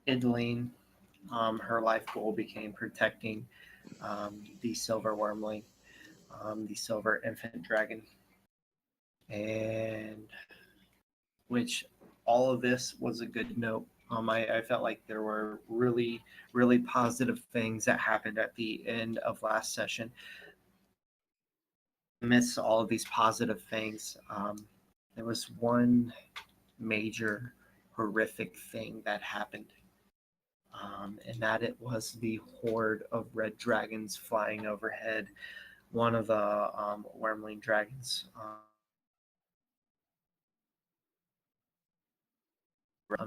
Idling, her life goal became protecting the silver wormling, the silver infant dragon, and which all of this was a good note. I felt like there were really, really positive things that happened at the end of last session. Amidst all of these positive things, there was one major horrific thing that happened. And that it was the horde of red dragons flying overhead. One of the wormling dragons.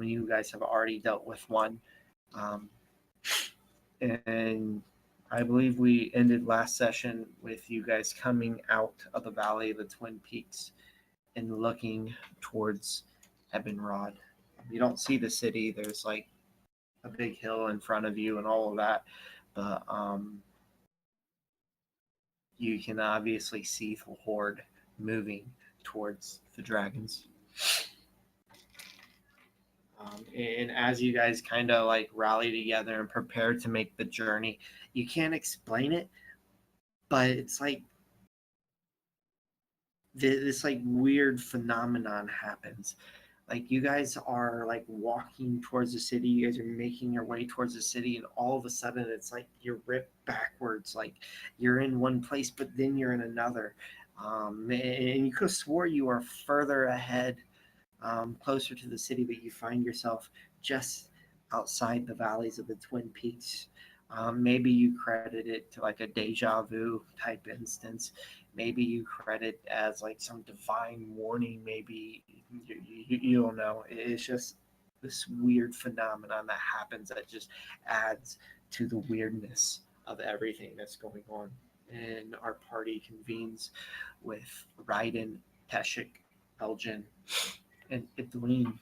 You guys have already dealt with one. And I believe we ended last session with you guys coming out of the Valley of the Twin Peaks and looking towards Ebonrod. You don't see the city. There's like a big hill in front of you and all of that. But you can obviously see the horde moving towards the dragons. And as you guys kind of like rally together and prepare to make the journey, you can't explain it, but it's like this like weird phenomenon happens. Like you guys are like walking towards the city, you guys are making your way towards the city, and all of a sudden it's like you're ripped backwards. Like you're in one place, but then you're in another. And you could have swore you were further ahead, closer to the city, but you find yourself just outside the valleys of the Twin Peaks. Maybe you credit it to like a deja vu type instance. Maybe you credit as like some divine warning. Maybe you don't know. It's just this weird phenomenon that happens that just adds to the weirdness of everything that's going on. And our party convenes with Raiden, Teshik, Elgin, and Idleen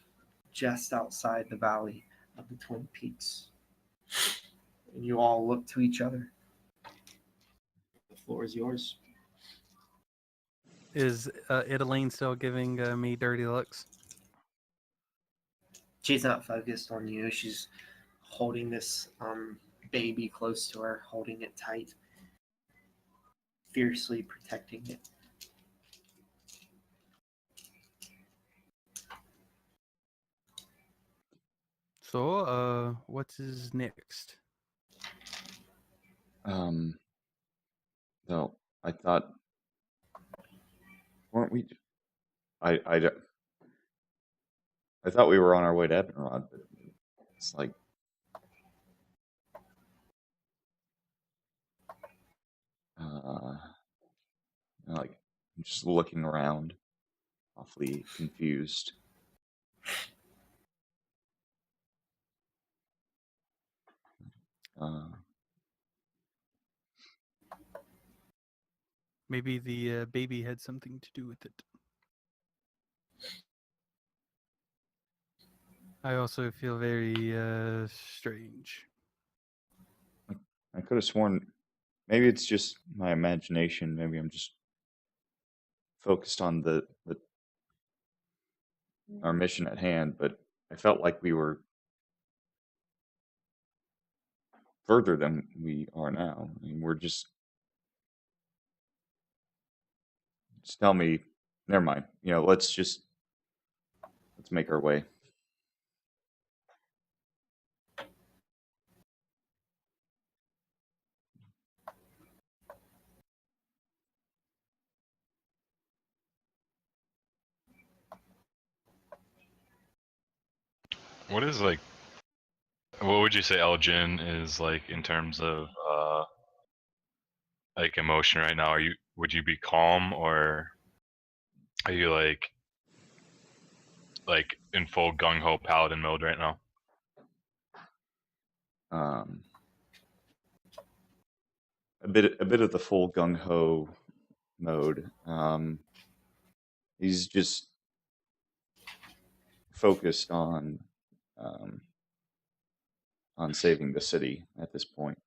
just outside the valley of the Twin Peaks. And you all look to each other. The floor is yours. Is Idleen still giving me dirty looks? She's not focused on you. She's holding this baby close to her, holding it tight, fiercely protecting it. So, what is next? No, I thought, weren't we? I thought we were on our way to Ebonrod, but it's like, like I'm just looking around, awfully confused. Maybe the baby had something to do with it. I also feel very strange. I could have sworn, maybe it's just my imagination. Maybe I'm just focused on our mission at hand, but I felt like we were further than we are now. I mean, just tell me, never mind. Let's make our way. What is like? What would you say Elgin is like in terms of like emotion right now? Would you be calm, or are you like in full gung ho paladin mode right now? A bit of the full gung ho mode. He's just focused on saving the city at this point.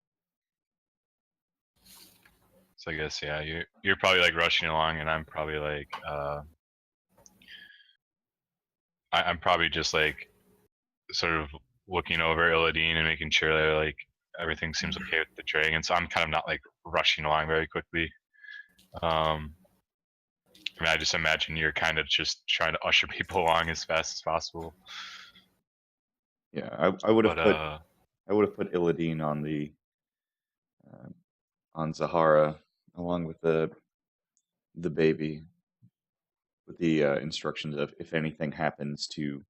So I guess yeah, you're probably like rushing along, and I'm probably like I'm probably just like sort of looking over Illadine and making sure that like everything seems okay with the dragon. So I'm kind of not like rushing along very quickly. I mean, I just imagine you're kind of just trying to usher people along as fast as possible. Yeah, I would have But put Illadine uh, on Zahara along with the baby, with the instructions of if anything happens to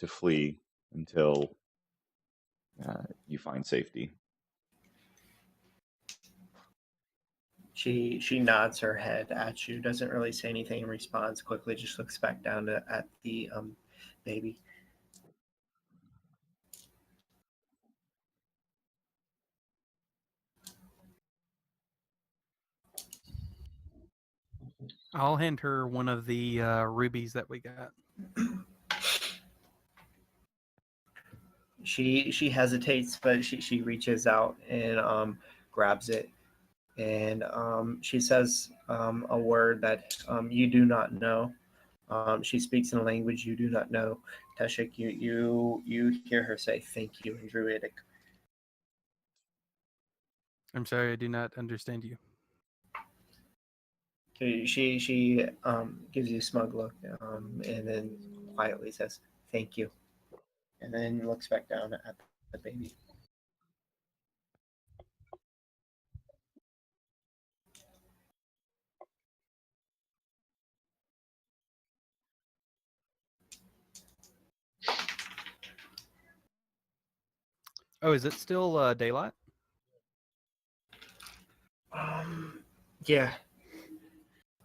flee until you find safety. She nods her head at you, doesn't really say anything, responds quickly, just looks back down at the baby. I'll hand her one of the rubies that we got. She hesitates, but she reaches out and grabs it, and she says a word that you do not know. She speaks in a language you do not know. Teshik, you hear her say "thank you" in Druidic. I'm sorry, I do not understand you. She gives you a smug look, and then quietly says "thank you," and then looks back down at the baby. Oh, is it still daylight? Yeah,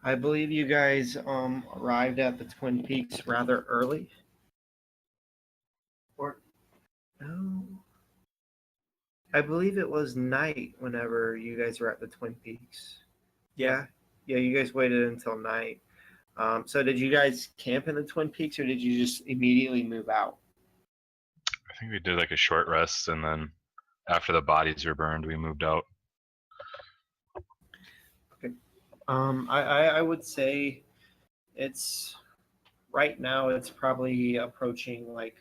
I believe you guys arrived at the Twin Peaks rather early. Or no, I believe it was night whenever you guys were at the Twin Peaks. Yeah, you guys waited until night. So did you guys camp in the Twin Peaks, or did you just immediately move out? I think we did like a short rest, and then after the bodies were burned, we moved out. Okay. I would say it's right now. It's probably approaching like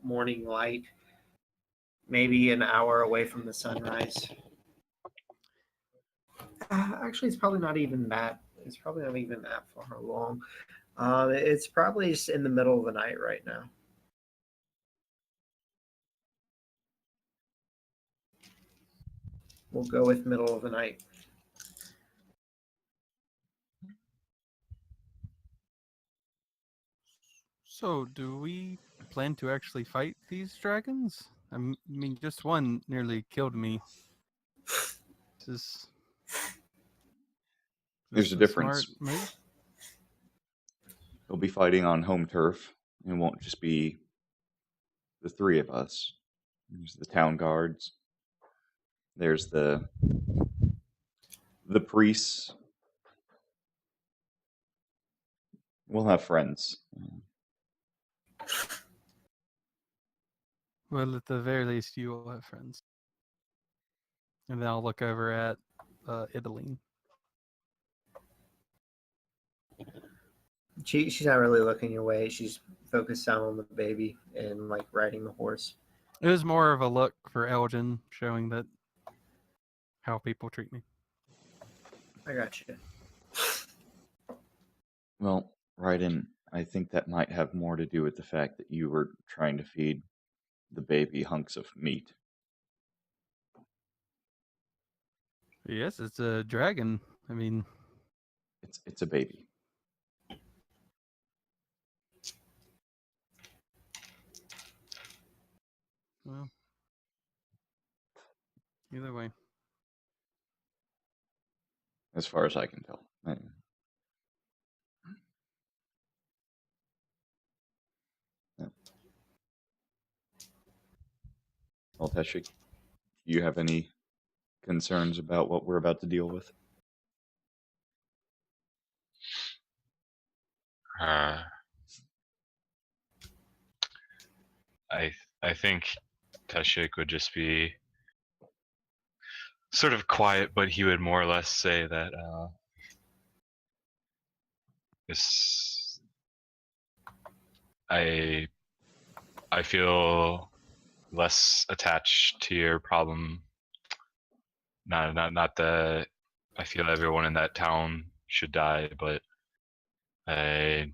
morning light, maybe an hour away from the sunrise. Actually, it's probably not even that. It's probably not even that far along. It's probably just in the middle of the night right now. We'll go with middle of the night. So, do we plan to actually fight these dragons? I mean, just one nearly killed me. This is There's a smart difference. move. We'll be fighting on home turf. It won't just be the three of us. There's the town guards. There's the priests. We'll have friends. Well, at the very least, you will have friends. And then I'll look over at Idaline. She's not really looking your way. She's focused down on the baby and like riding the horse. It was more of a look for Elgin, showing that how people treat me. I got you. Well, Raiden, I think that might have more to do with the fact that you were trying to feed the baby hunks of meat. Yes, it's a dragon. I mean, It's a baby. well, either way. As far as I can tell. Yeah. Well, Teshik, do you have any concerns about what we're about to deal with? Uh, I think Teshik would just be sort of quiet, but he would more or less say that this I feel less attached to your problem. Not that I feel everyone in that town should die, but I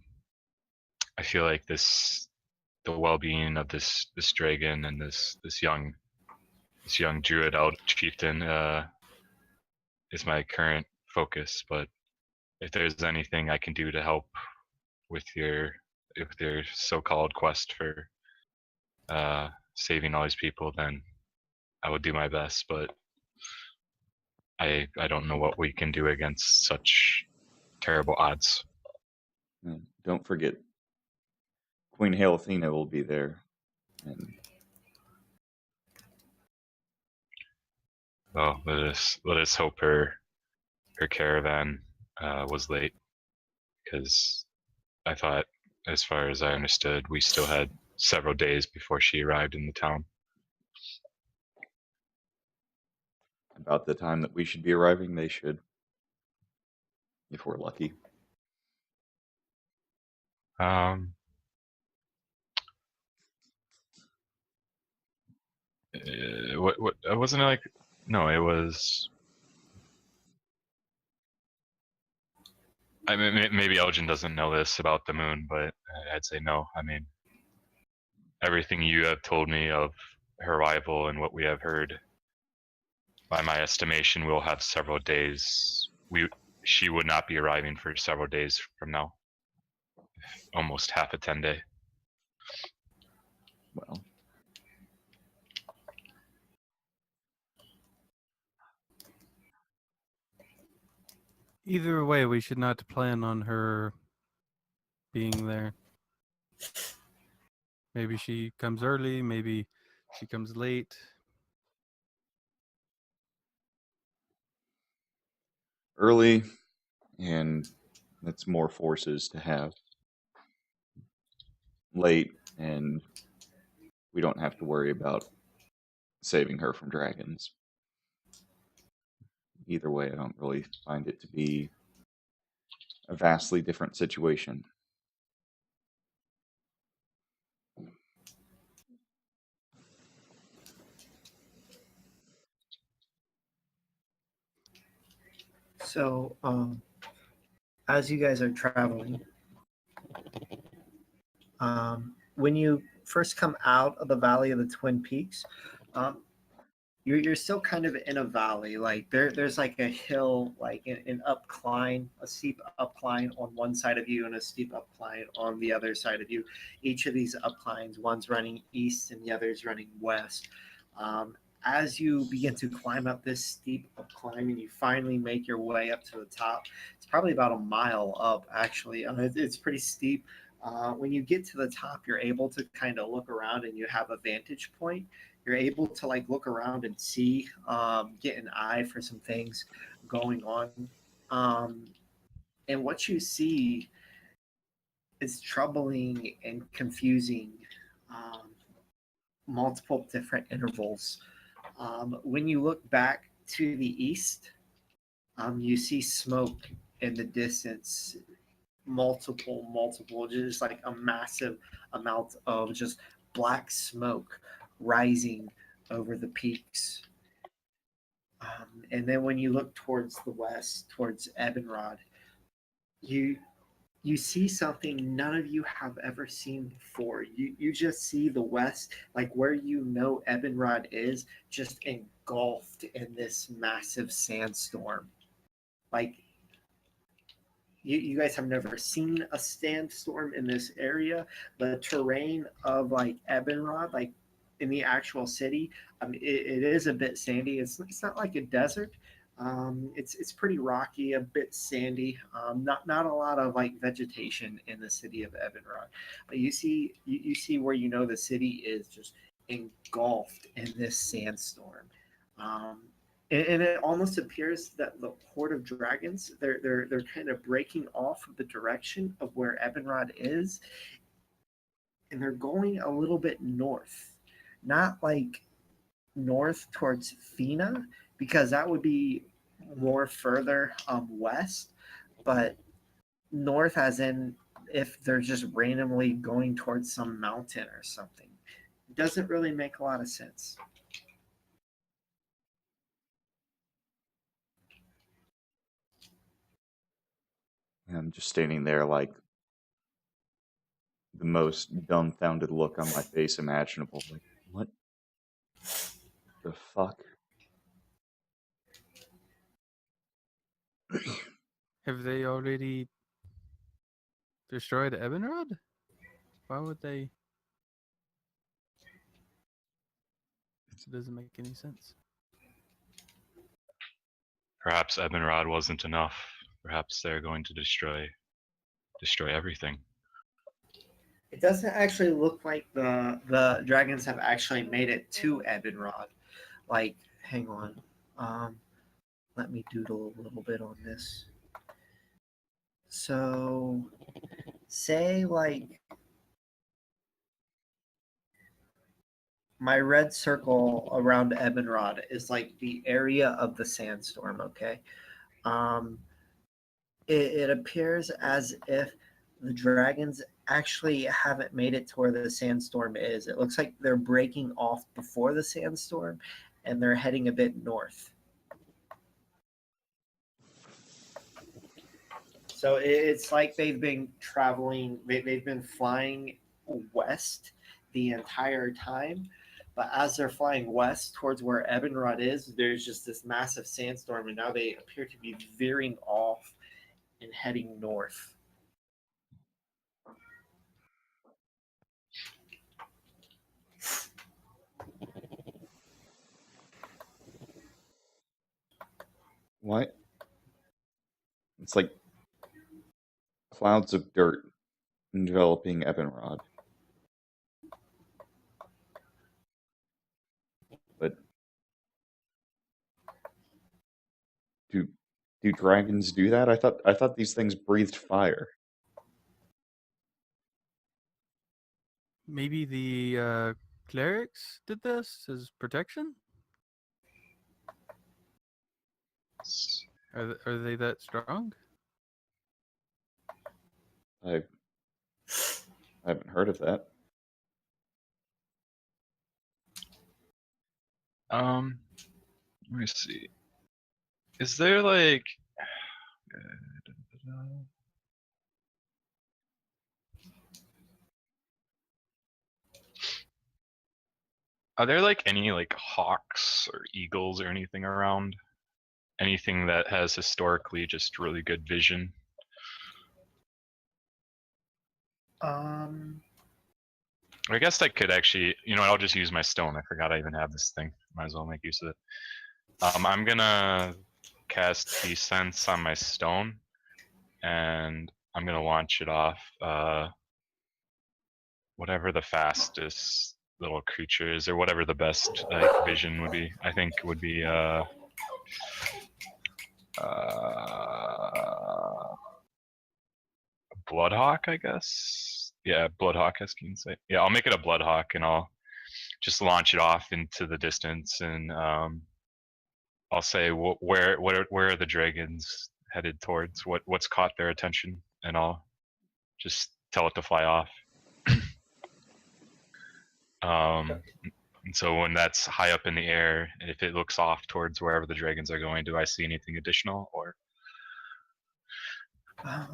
feel like the well-being of this dragon and this young druid out chieftain is my current focus. But if there's anything I can do to help with your so-called quest for saving all these people, then I would do my best. But I don't know what we can do against such terrible odds. And don't forget, Queen Hail Athena will be there, and Well, let us hope her caravan was late, because I thought, as far as I understood, we still had several days before she arrived in the town. about the time that we should be arriving, they should, if we're lucky. What wasn't it like? No, it was. I mean, maybe Elgin doesn't know this about the moon, but I'd say no. I mean, everything you have told me of her arrival and what we have heard, by my estimation, we'll have several days. She would not be arriving for several days from now. Almost half a 10-day. Well, Either way, we should not plan on her being there. Maybe she comes early, maybe she comes late. early, and that's more forces to have. Late, and we don't have to worry about saving her from dragons. Either way, I don't really find it to be a vastly different situation. So, as you guys are traveling, when you first come out of the Valley of the Twin Peaks, you're still kind of in a valley. Like there's like a hill, like an upcline, a steep upcline on one side of you and a steep upcline on the other side of you. Each of these upclines, one's running east and the other's running west. As you begin to climb up this steep upcline and you finally make your way up to the top, it's probably about a mile up actually. It's pretty steep. When you get to the top, you're able to kind of look around and you have a vantage point. You're able to like look around and see, get an eye for some things going on. And what you see is troubling and confusing. Multiple different intervals. When you look back to the east, you see smoke in the distance, multiple, just like a massive amount of just black smoke rising over the peaks. And then when you look towards the west, towards Ebenrod, you see something none of you have ever seen before. You just see the west, like where you know Ebenrod is, just engulfed in this massive sandstorm. Like you guys have never seen a sandstorm in this area. The terrain of like Ebenrod, like in the actual city, it is a bit sandy. It's not like a desert. It's pretty rocky, a bit sandy. Not a lot of like vegetation in the city of Ebenrod, but you see where you know the city is just engulfed in this sandstorm. And it almost appears that the horde of dragons they're kind of breaking off of the direction of where Ebenrod is, and they're going a little bit north, not like north towards Fina. because that would be more further west, but north as in if they're just randomly going towards some mountain or something. It doesn't really make a lot of sense. And I'm just standing there like the most dumbfounded look on my face imaginable. Like, what the fuck? Have they already destroyed Ebonrod? Why would they? It doesn't make any sense. Perhaps Ebonrod wasn't enough. Perhaps they're going to destroy everything. It doesn't actually look like the dragons have actually made it to Ebonrod. Like, hang on. Let me doodle a little bit on this. So, say like my red circle around Ebonrod is like the area of the sandstorm. Okay, um, it appears as if the dragons actually haven't made it to where the sandstorm is. It looks like they're breaking off before the sandstorm, and they're heading a bit north. So it's like they've been traveling, they've been flying west the entire time. But as they're flying west towards where Ebonrod is, there's just this massive sandstorm, and now they appear to be veering off and heading north. What? It's like clouds of dirt enveloping Ebonrod. But do dragons do that? I thought these things breathed fire. Maybe the clerics did this as protection. Are they that strong? I haven't heard of that. Let me see. Is there like are there like any like hawks or eagles or anything around? Anything that has historically just really good vision? I guess I could actually, you know, I'll just use my stone. I forgot I even have this thing. Might as well make use of it. I'm gonna cast Descents on my stone, and I'm gonna launch it off. Whatever the fastest little creature is, or whatever the best like vision would be. I think would be Bloodhawk, I guess. Yeah, Bloodhawk, as Keen say. Yeah, I'll make it a Bloodhawk, and I'll just launch it off into the distance, and I'll say where are the dragons headed towards? What's caught their attention, and I'll just tell it to fly off. And so when that's high up in the air, if it looks off towards wherever the dragons are going, do I see anything additional, or? I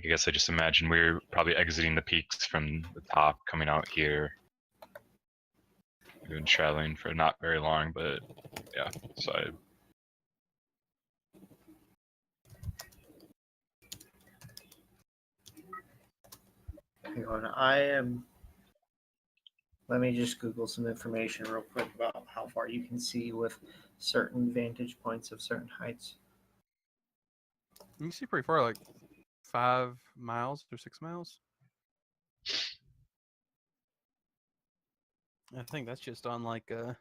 guess I just imagine we're probably exiting the peaks from the top, coming out here. We've been traveling for not very long, but yeah, so Hang on, let me just Google some information real quick about how far you can see with certain vantage points of certain heights. You can see pretty far, like 5 miles or 6 miles. I think that's just on like a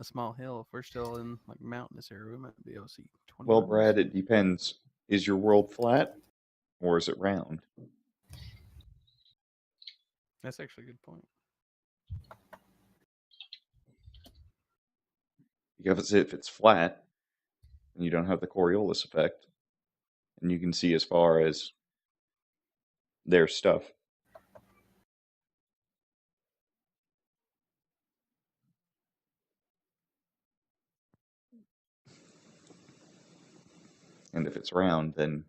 small hill. If we're still in like mountainous area, we might be able to see 20 Well, miles? Brad, it depends. Is your world flat or is it round? That's actually a good point. Because if it's flat and you don't have the Coriolis effect, and you can see as far as their stuff. And if it's round, then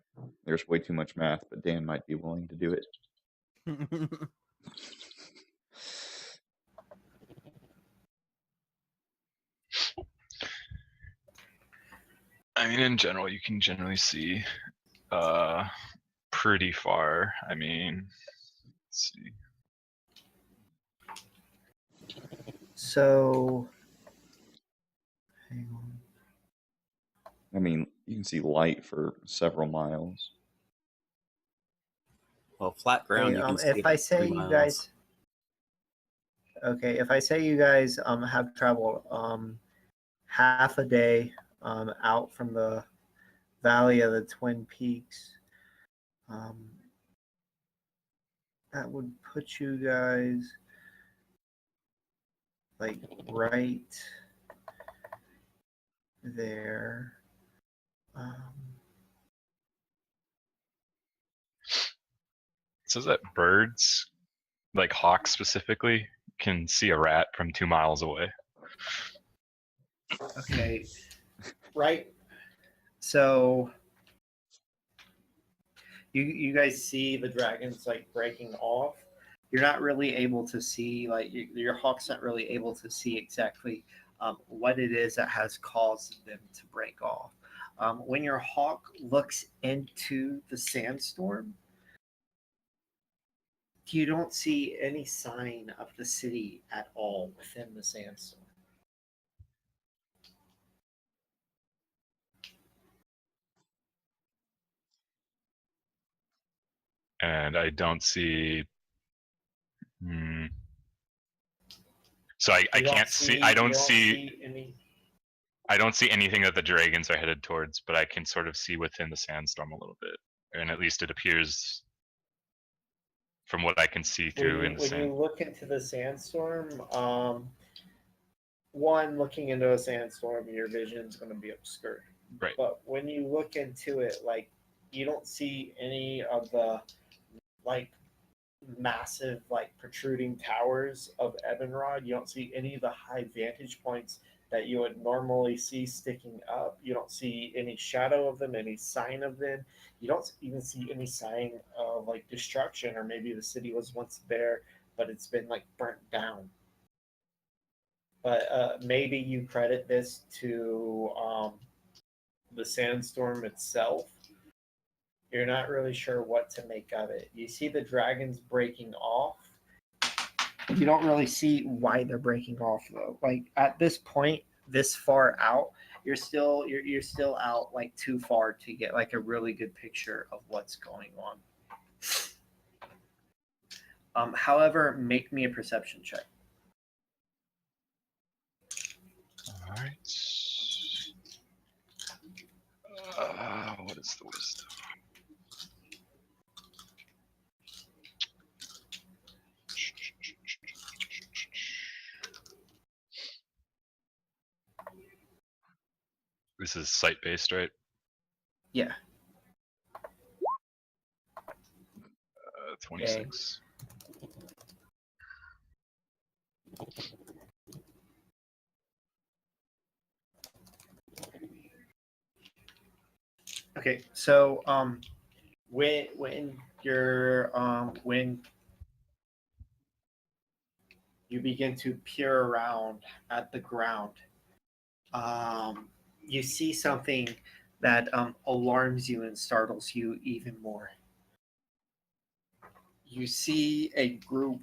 there's way too much math, but Dan might be willing to do it. I mean, in general, you can generally see pretty far. I mean, let's see. So, hang on. I mean, you can see light for several miles. Well, flat ground, Okay, you can see if I about say 3 you miles. guys, okay, if I say you guys have traveled half a day out from the Valley of the Twin Peaks, that would put you guys like right there. It says that birds, like hawks specifically, can see a rat from 2 miles away. Okay, right. So you guys see the dragons like breaking off. You're not really able to see, like your hawk's not really able to see exactly what it is that has caused them to break off. When your hawk looks into the sandstorm, you don't see any sign of the city at all within the sandstorm. And I don't see. So I You don't can't see. you don't see any. I don't see anything that the dragons are headed towards, but I can sort of see within the sandstorm a little bit, and at least it appears, from what I can see through in the When you sand. look into the sandstorm, one, looking into a sandstorm, your vision's going to be obscured. Right. But when you look into it, like you don't see any of the like massive like protruding towers of Ebenrod. You don't see any of the high vantage points that you would normally see sticking up. You don't see any shadow of them, any sign of them. You don't even see any sign of like destruction, or maybe the city was once there, but it's been like burnt down. But maybe you credit this to the sandstorm itself. You're not really sure what to make of it. You see the dragons breaking off. You don't really see why they're breaking off though. Like at this point, this far out, you're still out like too far to get like a really good picture of what's going on. However, make me a perception check. All right. What is the wisdom? This is site based, right? Yeah. 26. Okay, so when you're when you begin to peer around at the ground, you see something that alarms you and startles you even more. You see a group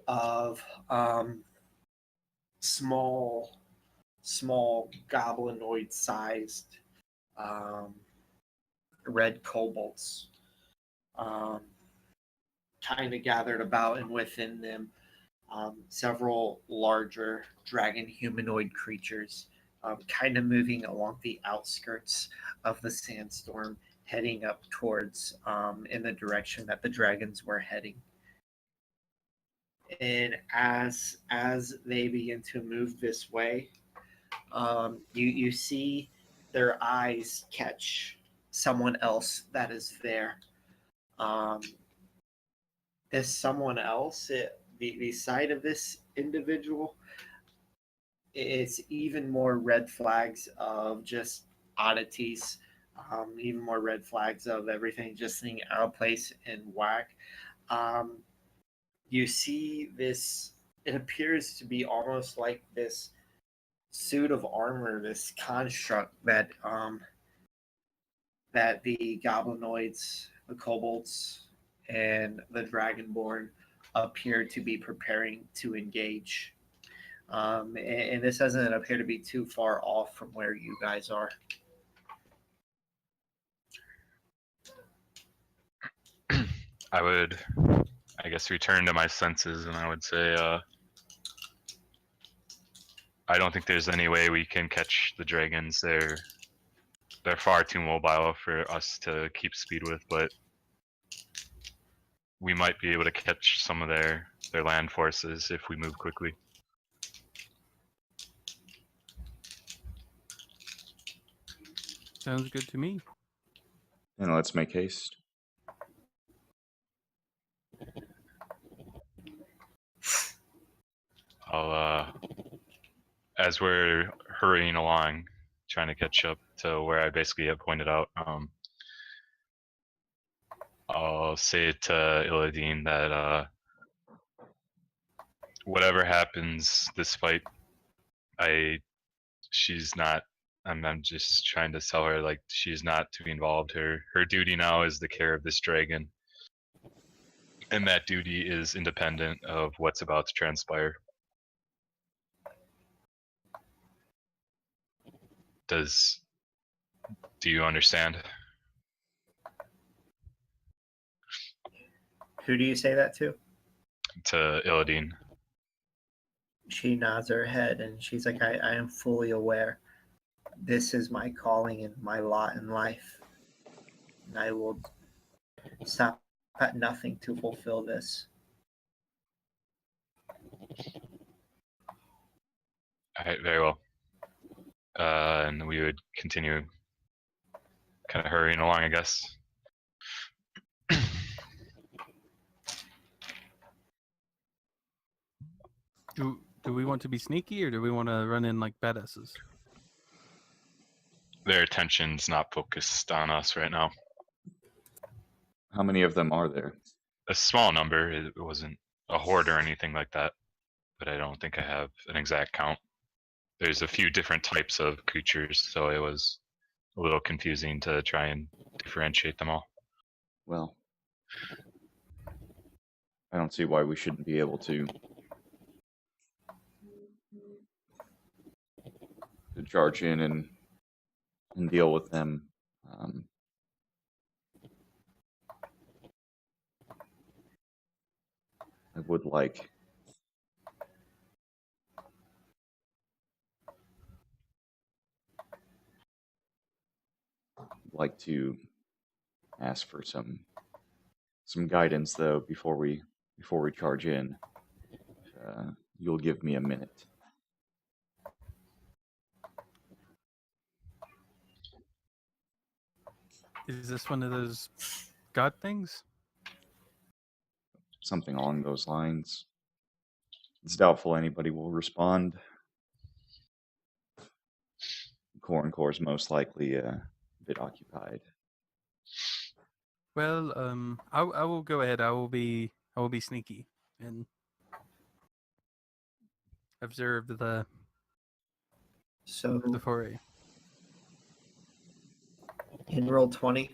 of small goblinoid-sized red kobolds, kind of gathered about, and within them several larger dragon humanoid creatures kind of moving along the outskirts of the sandstorm, heading up towards in the direction that the dragons were heading. And as they begin to move this way, you see their eyes catch someone else that is there. Um, this someone else, the sight of this individual, it's even more red flags of just oddities, even more red flags of everything just being out of place and whack. Um, you see this, it appears to be almost like this suit of armor, this construct that the goblinoids, the kobolds, and the dragonborn appear to be preparing to engage. And this doesn't appear to be too far off from where you guys are. I would, I guess, return to my senses, and I would say, I don't think there's any way we can catch the dragons. They're far too mobile for us to keep speed with, but we might be able to catch some of their land forces if we move quickly. Sounds good to me. And let's make haste. I'll, as we're hurrying along, trying to catch up to where I basically have pointed out, I'll say to Illadine that whatever happens this fight, she's not. I'm just trying to tell her like she's not to be involved. Her duty now is the care of this dragon, and that duty is independent of what's about to transpire. Do you understand? Who do you say that to? To Illadine. She nods her head and she's like, I am fully aware. This is my calling and my lot in life. And I will stop at nothing to fulfill this. All right, very well. And we would continue kind of hurrying along, I guess. Do we want to be sneaky or do we want to run in like badasses? Their attention's not focused on us right now. How many of them are there? A small number. It wasn't a horde or anything like that, but I don't think I have an exact count. There's a few different types of creatures, so it was a little confusing to try and differentiate them all. Well, I don't see why we shouldn't be able to charge in and deal with them. I would like to ask for some guidance though before we charge in. You'll give me a minute. Is this one of those god things? Something along those lines. It's doubtful anybody will respond. Core is most likely a bit occupied. Well, I will go ahead. I will be sneaky and observe the So foray. in roll 20,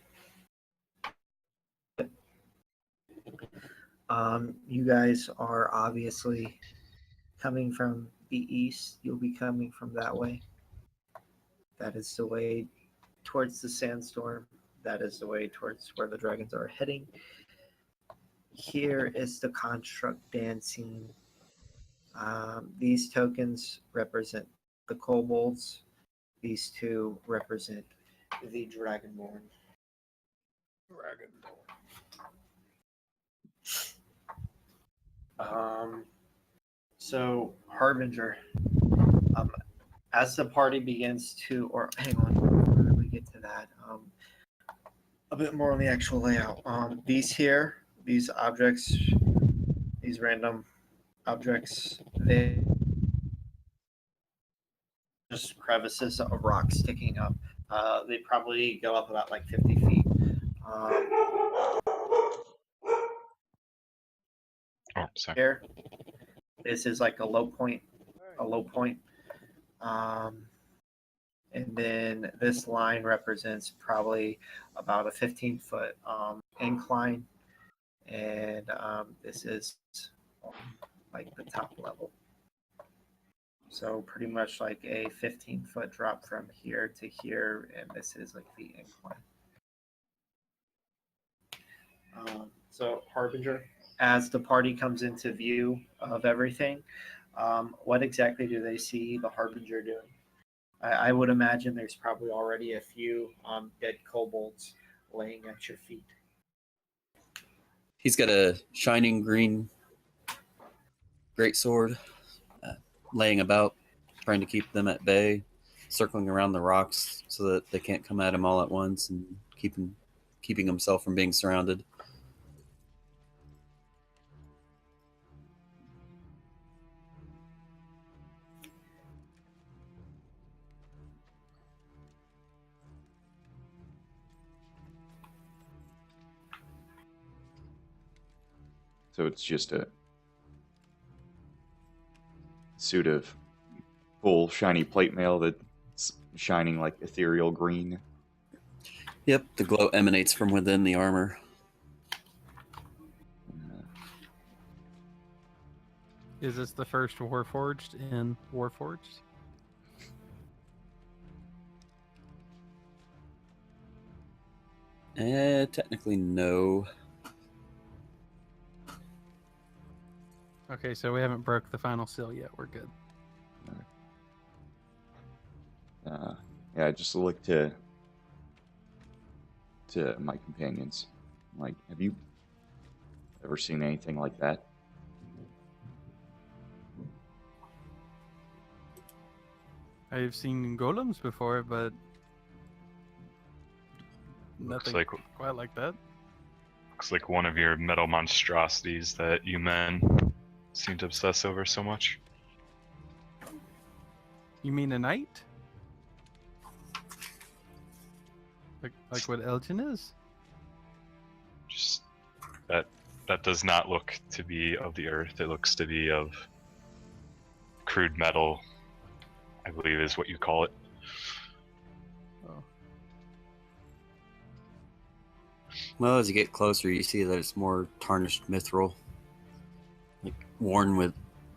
you guys are obviously coming from the east. You'll be coming from that way. That is the way towards the sandstorm. That is the way towards where the dragons are heading. Here is the construct dancing. These tokens represent the kobolds. These two represent the Dragonborn. So Harbinger, as the party begins to, or hang on, before we get to that, a bit more on the actual layout. These objects, these random objects, they just crevices of rock sticking up. They probably go up about like 50 feet. Oh, sorry. Here, this is like a low point, a low point. And then this line represents probably about a 15-foot incline. And this is like the top level. So pretty much like a 15-foot drop from here to here, and this is like the incline. So Harbinger, as the party comes into view of everything, what exactly do they see the Harbinger doing? I would imagine there's probably already a few dead kobolds laying at your feet. He's got a shining green greatsword laying about, trying to keep them at bay, circling around the rocks so that they can't come at him all at once, and keeping himself from being surrounded. So it's just a suit of full shiny plate mail that's shining like ethereal green. Yep, the glow emanates from within the armor. Is this the first Warforged in Warforged? Technically, no. Okay, so we haven't broke the final seal yet. We're good. Yeah, I just look to my companions. Like, have you ever seen anything like that? I've seen golems before, but Looks nothing like quite like that. looks like one of your metal monstrosities that you men seem to obsess over so much. You mean a knight? Like what Elgin is? Just that does not look to be of the earth. It looks to be of crude metal, I believe is what you call it. Oh. Well, as you get closer, you see that it's more tarnished mithril, like worn with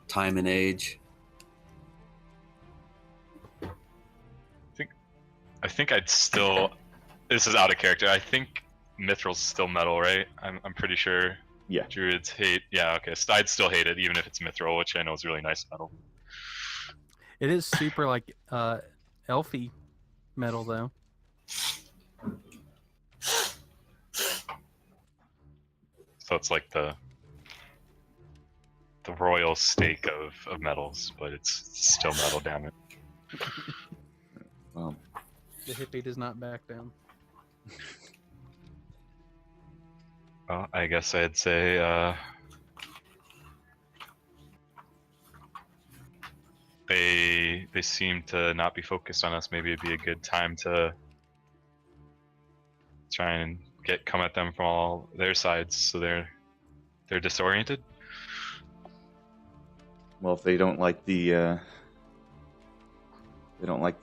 time and age. I think I'd still. This is out of character. I think mithril's still metal, right? I'm pretty sure. Yeah. Druids hate. Yeah, okay. So I'd still hate it, even if it's mithril, which I know is really nice metal. It is super like elfy metal though. So it's like the royal stake of metals, but it's still metal. Damn it. Well, The hippie does not back down. Well, I guess I'd say they seem to not be focused on us. Maybe it'd be a good time to try and come at them from all their sides, so they're disoriented. well, if they don't like the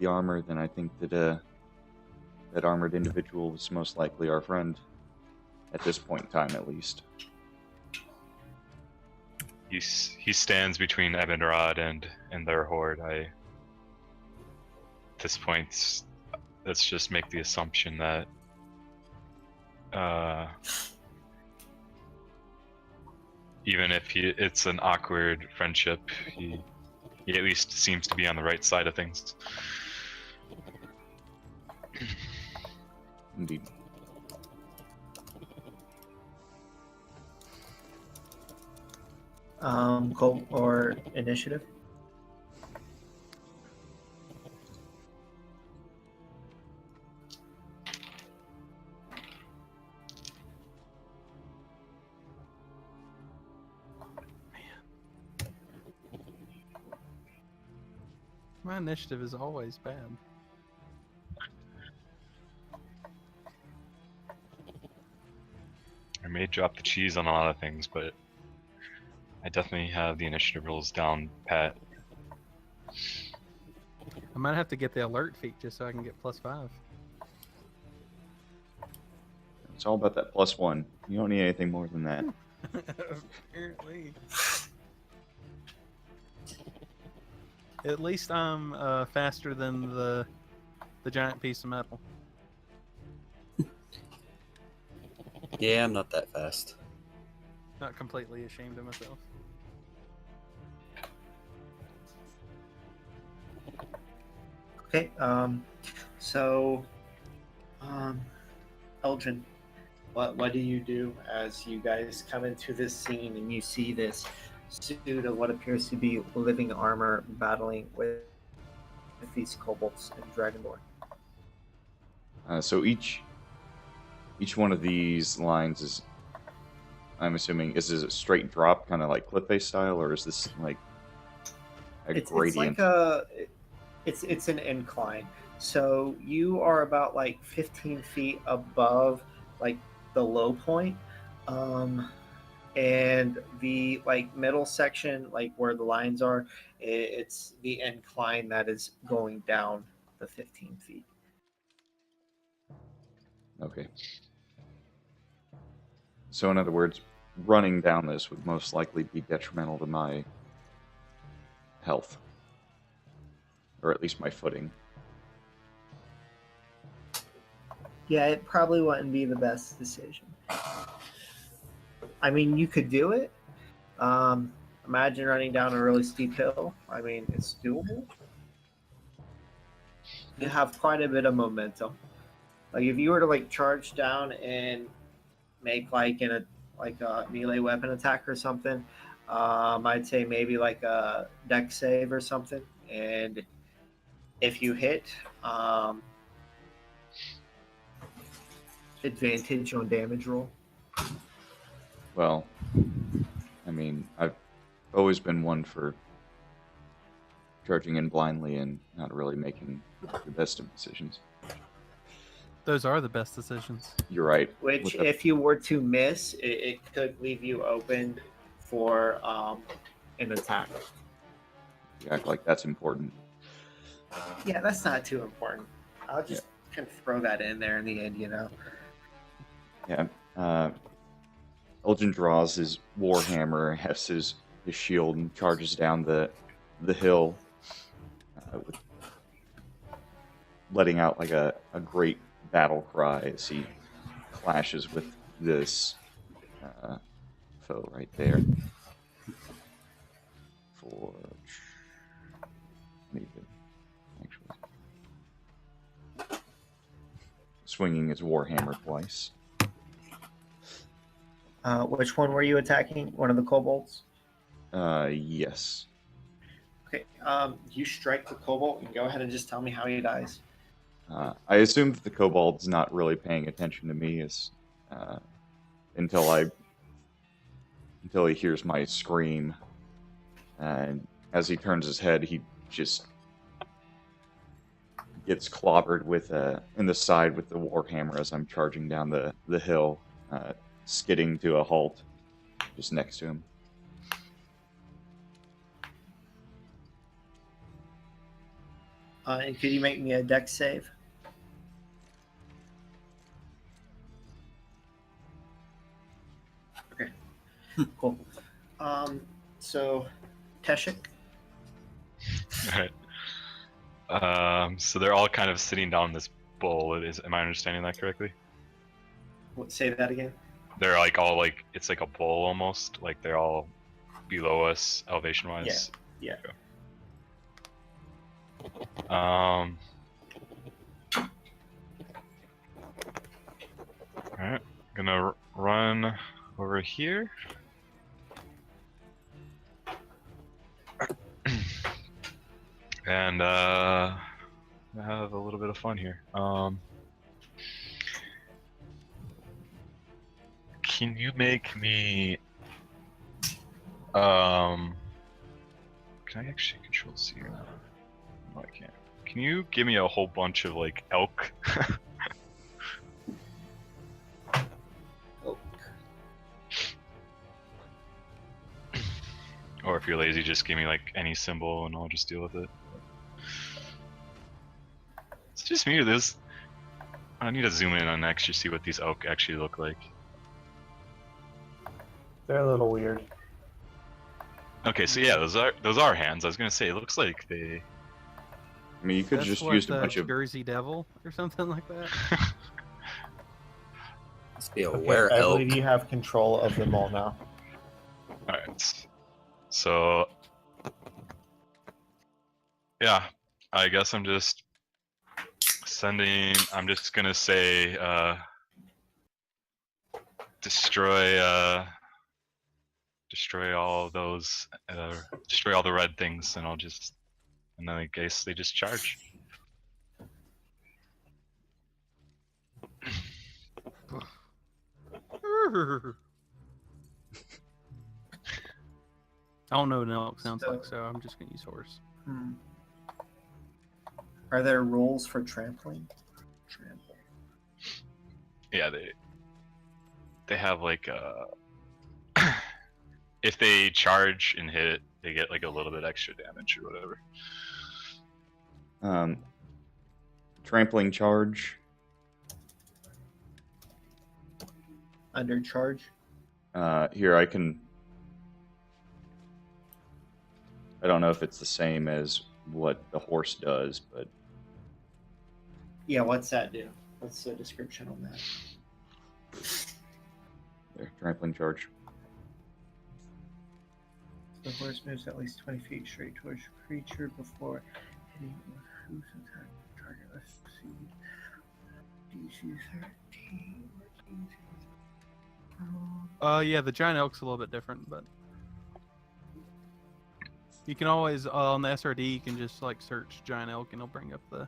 armor, then I think that that armored individual was most likely our friend. At this point in time, at least. He stands between Ebenrod and their horde. At this point, let's just make the assumption that even if it's an awkward friendship, he at least seems to be on the right side of things. Indeed. Cool. Or initiative. My initiative is always bad. I may drop the cheese on a lot of things, but I definitely have the initiative rules down pat. I might have to get the alert feat just so I can get +5. It's all about that +1. You don't need anything more than that. Apparently. At least I'm faster than the giant piece of metal. Yeah, I'm not that fast. Not completely ashamed of myself. Okay. So, Elgin, what do you do as you guys come into this scene and you see this suit of what appears to be living armor battling with these kobolds and dragonborn? So each one of these lines is, I'm assuming, is this a straight drop, kind of like cliff face style, or is this like a It's gradient? like it's an incline. So you are about like 15 feet above like the low point. And the like middle section, like where the lines are, it's the incline that is going down the 15 feet. Okay. So in other words, running down this would most likely be detrimental to my health, or at least my footing. Yeah, it probably wouldn't be the best decision. I mean, you could do it. Imagine running down a really steep hill. I mean, it's doable. You have quite a bit of momentum. Like if you were to like charge down and make like a melee weapon attack or something, I'd say maybe like a dex save or something. And if you hit, advantage on damage roll. Well, I mean, I've always been one for charging in blindly and not really making the best of decisions. Those are the best decisions. You're right. Which, With the- if you were to miss, it could leave you open for an attack. you act like that's important. Yeah, that's not too important. I'll just kind of throw that in there in the end, you know. Yeah. Elgin draws his warhammer, has his shield, and charges down the hill, with letting out like a great battle cry as he clashes with this foe right there. For need to actually swinging his warhammer twice. Which one were you attacking? One of the kobolds? Yes. Okay. You strike the kobold and go ahead and just tell me how he dies. I assume that the kobold's not really paying attention to me until he hears my scream, and as he turns his head, he just gets clobbered with in the side with the warhammer as I'm charging down the hill, skidding to a halt just next to him. And could you make me a dex save? Okay. Cool. So, Teshik? Alright. So they're all kind of sitting down this bowl. Am I understanding that correctly? Say that again. They're like all like it's like a bowl almost. Like they're all below us elevation wise. Yeah. Alright, gonna run over here. And have a little bit of fun here. Can you make me can I actually control C or not? No, I can't. Can you give me a whole bunch of like elk? Oh, Or if you're lazy, just give me like any symbol and I'll just deal with it. It's just me or this. I need to zoom in on next to see what these elk actually look like. They're a little weird. Okay, so yeah, those are hands. I was gonna say it looks like they. I mean, you could That's just what use a the bunch of. Jersey Devil or something like that. Must be a Okay, were I elk. believe you have control of them all now. Alright. So yeah, I guess I'm just sending. I'm just gonna say destroy all those destroy all the red things, and and then I guess they just charge. I don't know what an elk sounds like, So- so I'm just gonna use horse. Hmm. Are there rules for trampling? Trample. Yeah, they have like if they charge and hit, they get like a little bit extra damage or whatever. Trampling charge. Undercharge? Here, I can. I don't know if it's the same as what the horse does, but Yeah, what's that do? What's the description on that? there, trampling charge. The horse moves at least 20 feet straight towards the creature before hitting with whose attack target. Let's see. DC 13. Yeah, the giant elk's a little bit different, but you can always on the SRD you can just like search giant elk and it'll bring up the.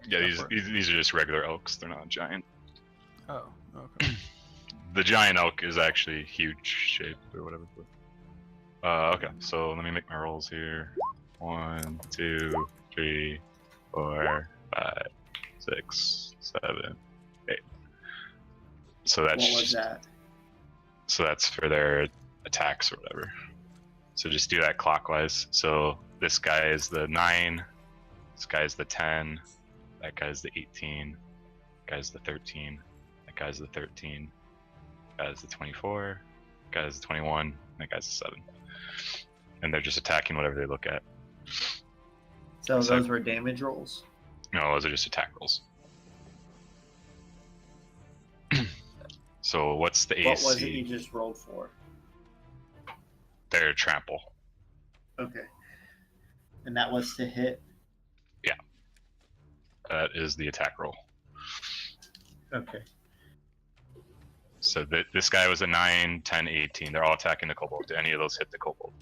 Yeah, stuff for it. these are just regular elks. They're not giant. Oh, okay. The giant elk is actually huge shape or whatever. Okay, so let me make my rolls here. 1, 2, 3, 4, 5, 6, 7, 8. So that's What was that? So that's for their attacks or whatever. So just do that clockwise. So this guy is the 9, this guy is the 10, that guy's the 18, that guy's the 13, that guy's the 13, that guy's the 24, that guy's the 21, that guy's the 7. And they're just attacking whatever they look at. So So- those were damage rolls? No, those are just attack rolls. So what's the AC? What was it you just rolled for? Their trample. Okay. And that was to hit? That is the attack roll. Okay. So this guy was a 9, 10, 18. They're all attacking the kobold. Do any of those hit the kobold?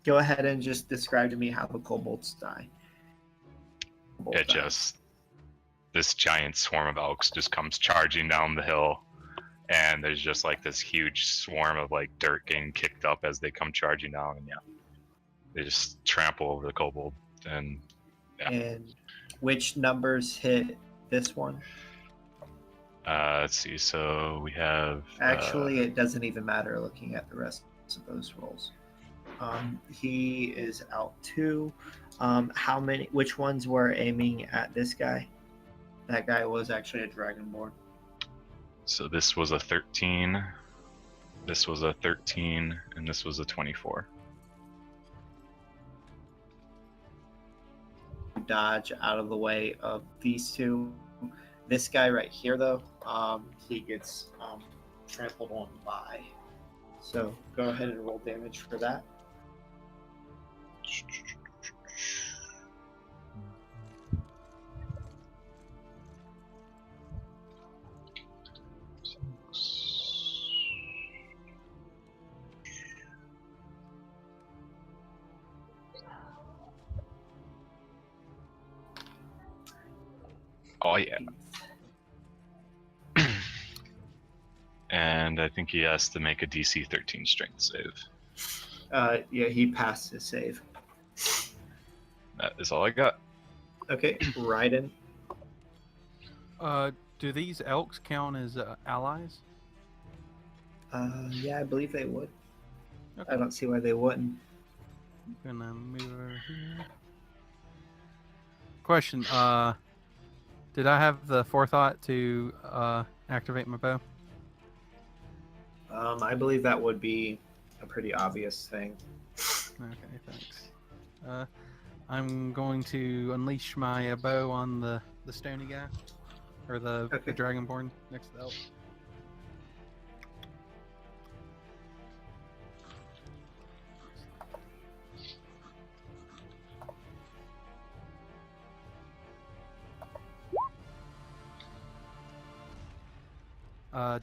Go ahead and just describe to me how the kobolds die. Kobolds It die. just this giant swarm of elks just comes charging down the hill, and there's just like this huge swarm of like dirt getting kicked up as they come charging down, and yeah, they just trample over the kobold. And yeah. And which numbers hit this one? Let's see. So we have Actually, it doesn't even matter looking at the rest of those rolls. He is out 2. How many? Which ones were aiming at this guy? That guy was actually a dragonborn. so this was a 13, this was a 13, and this was a 24. Dodge out of the way of these two. This guy right here, though, he gets trampled on by. So go ahead and roll damage for that. Oh yeah. And I think he has to make a DC 13 strength save. Yeah, he passed his save. That is all I got. Okay, Raiden. Do these elks count as allies? Yeah, I believe they would. Okay. I don't see why they wouldn't. Gonna move over here. Question, did I have the forethought to activate my bow? I believe that would be a pretty obvious thing. Okay, thanks. I'm going to unleash my bow on the stony guy, or the Okay. dragonborn next to the elk.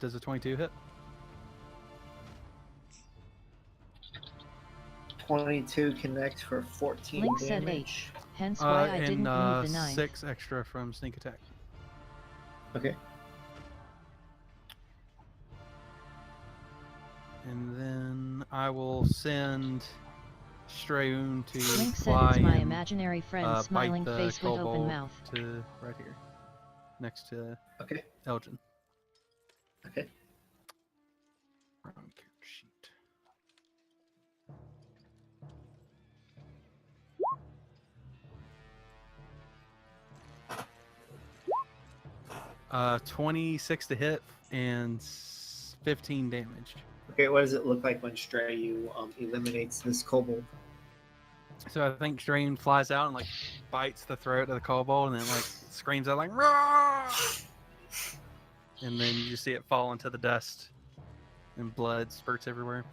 Does a 22 hit? 22 connects for 14 Link said damage. 8, hence why I And didn't move the knife. 6 extra from sneak attack. Okay. And then I will send Strayoon to Link said fly it's my and imaginary friend bite smiling the face with open kobold mouth. to right here, next to Okay. Elgin. Okay. Wrong character sheet. Uh, 26 to hit and 15 damage. Okay, what does it look like when Strayu eliminates this kobold? So I think Strain flies out and like bites the throat of the kobold and then like screams out like "Roar!" And then you just see it fall into the dust and blood spurts everywhere.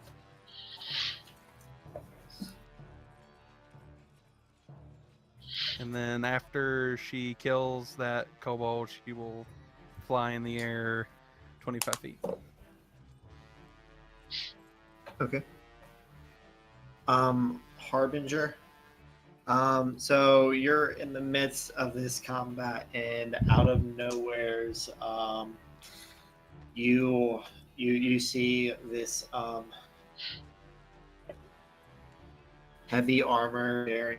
And then after she kills that kobold, she will fly in the air 25 feet. Okay. Harbinger. So you're in the midst of this combat, and out of nowhere's, you see this heavy armor bearing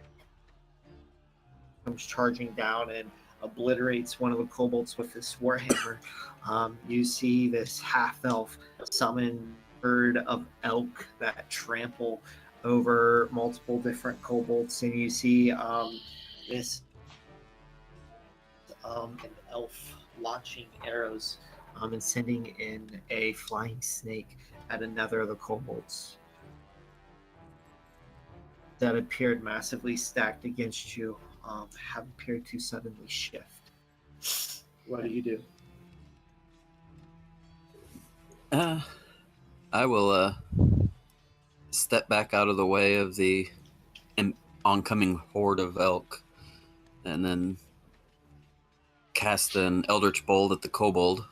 comes charging down and obliterates one of the kobolds with this warhammer. You see this half elf summon herd of elk that trample over multiple different kobolds, and you see this an elf launching arrows and sending in a flying snake at another of the kobolds that appeared massively stacked against you. Have appeared to suddenly shift. What do you do? I will step back out of the way of the oncoming horde of elk, and then cast an Eldritch Bolt at the kobold.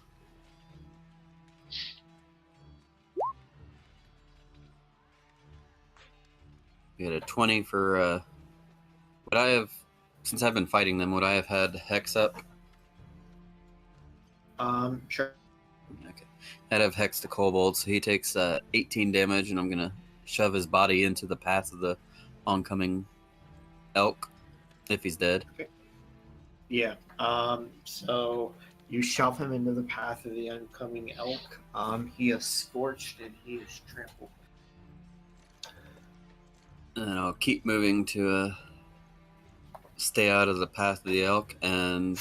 We had a 20 for. Would I have, since I've been fighting them, would I have had Hex up? Sure. Okay. I'd have Hex the kobold, so he takes 18 damage, and I'm going to shove his body into the path of the oncoming elk, if he's dead. Okay. Yeah. So you shove him into the path of the oncoming elk. He is scorched and he is trampled. And I'll keep moving to stay out of the path of the elk and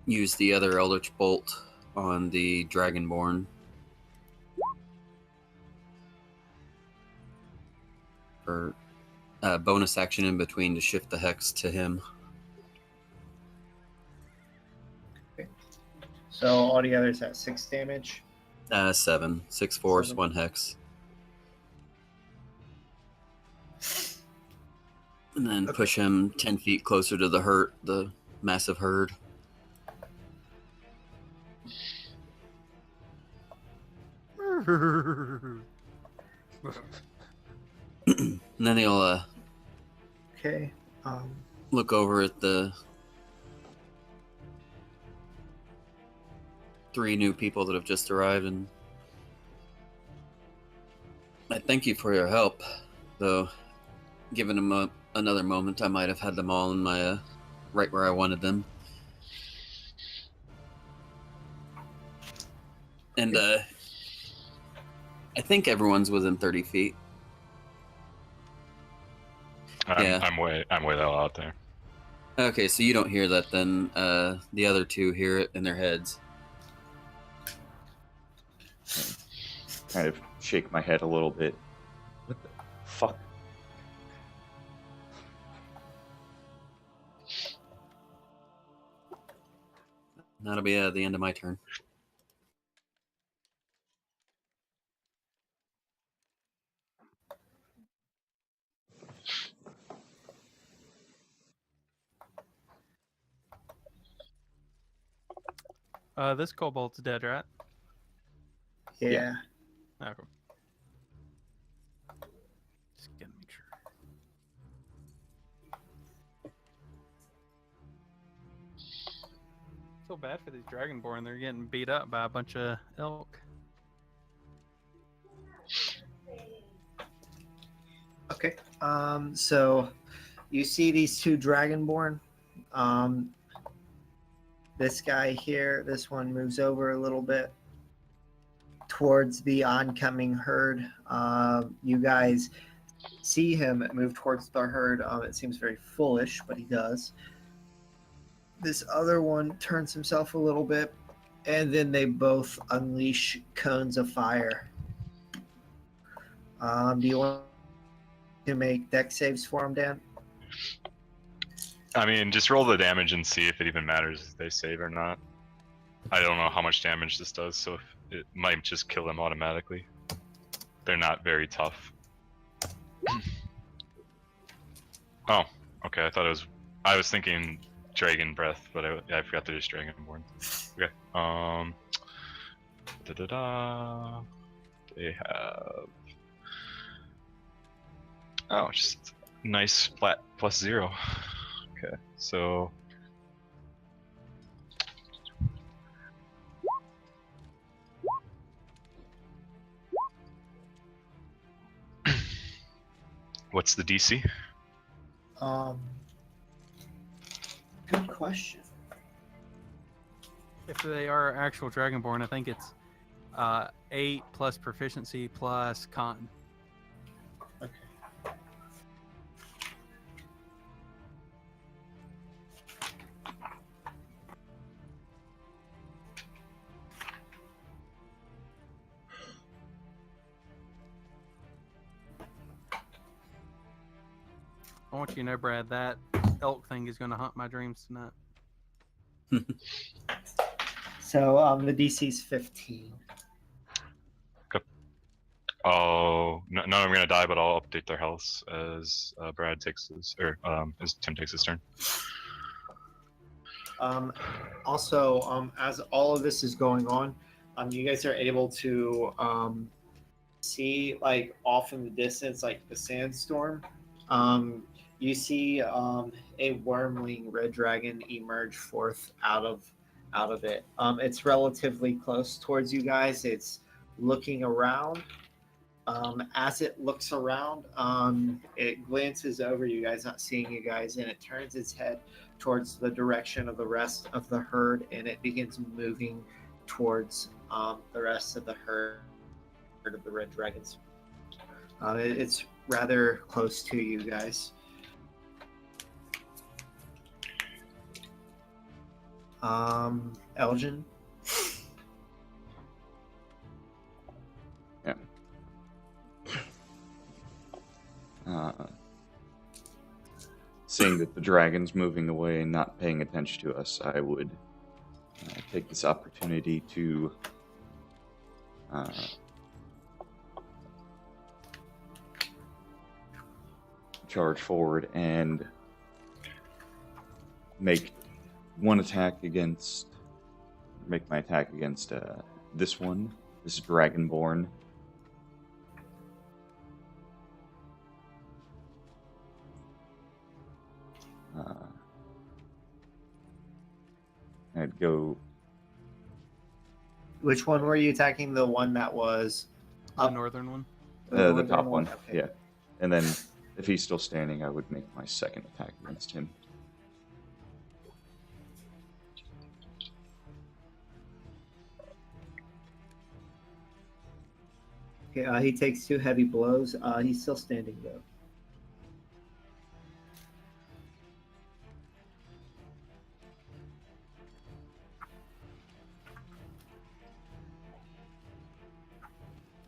use the other Eldritch Bolt on the Dragonborn. For bonus action in between to shift the Hex to him. Okay. So altogether is at 6 damage. 7. 6 force, 7. 1 Hex. And then push him 10 feet closer to the massive herd. And then he'll Okay. look over at the 3 new people that have just arrived, and I thank you for your help. Though, given them another moment, I might have had them all in my right where I wanted them. And I think everyone's within 30 feet. Yeah. I'm way the hell out there. Okay, so you don't hear that then. The other 2 hear it in their heads. Kind of shake my head a little bit. What the fuck? That'll be the end of my turn. This kobold's dead, right? Yeah. Okay. Just gonna make sure. So bad for these Dragonborn. They're getting beat up by a bunch of elk. Okay. So you see these 2 Dragonborn. This guy here, this one moves over a little bit towards the oncoming herd. You guys see him move towards the herd. It seems very foolish, but he does. This other one turns himself a little bit, and then they both unleash cones of fire. Do you want to make dex saves for him, Dan? I mean, just roll the damage and see if it even matters if they save or not. I don't know how much damage this does, so it might just kill them automatically. They're not very tough. Oh, okay. I was thinking Dragon Breath, but I forgot to just Dragonborn. Okay. They have. Oh, just nice flat +0. Okay, so. What's the DC? Good question. If they are actual Dragonborn, I think it's 8 plus proficiency plus con. Okay. I want you to know, Brad, that elk thing is going to haunt my dreams tonight. So the DC's 15. Oh, none of them are gonna die, but I'll update their health as Brad takes his, or as Tim takes his turn. Also, as all of this is going on, you guys are able to see, like, off in the distance, like the sandstorm. You see a wormling red dragon emerge forth out of it. It's relatively close towards you guys. It's looking around. As it looks around, it glances over you guys, not seeing you guys, and it turns its head towards the direction of the rest of the herd, and it begins moving towards the rest of the herd of the red dragons. It's rather close to you guys. Elgin? Yeah. Seeing that the dragon's moving away and not paying attention to us, I would take this opportunity to charge forward and make my attack against this one. This is Dragonborn. I'd go. Which one were you attacking? The one that was The up? northern one. The northern top one. Okay. Yeah. And then if he's still standing, I would make my second attack against him. Okay, he takes 2 heavy blows. He's still standing though.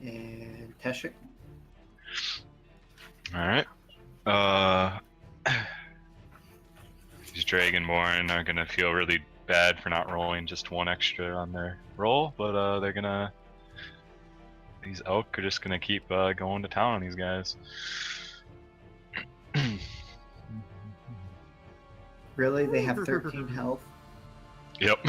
And Teshik. All right. These Dragonborn are gonna feel really bad for not rolling just 1 extra on their roll, but they're gonna. These elk are just gonna keep going to town on these guys. Really? They have 13 health. Yep.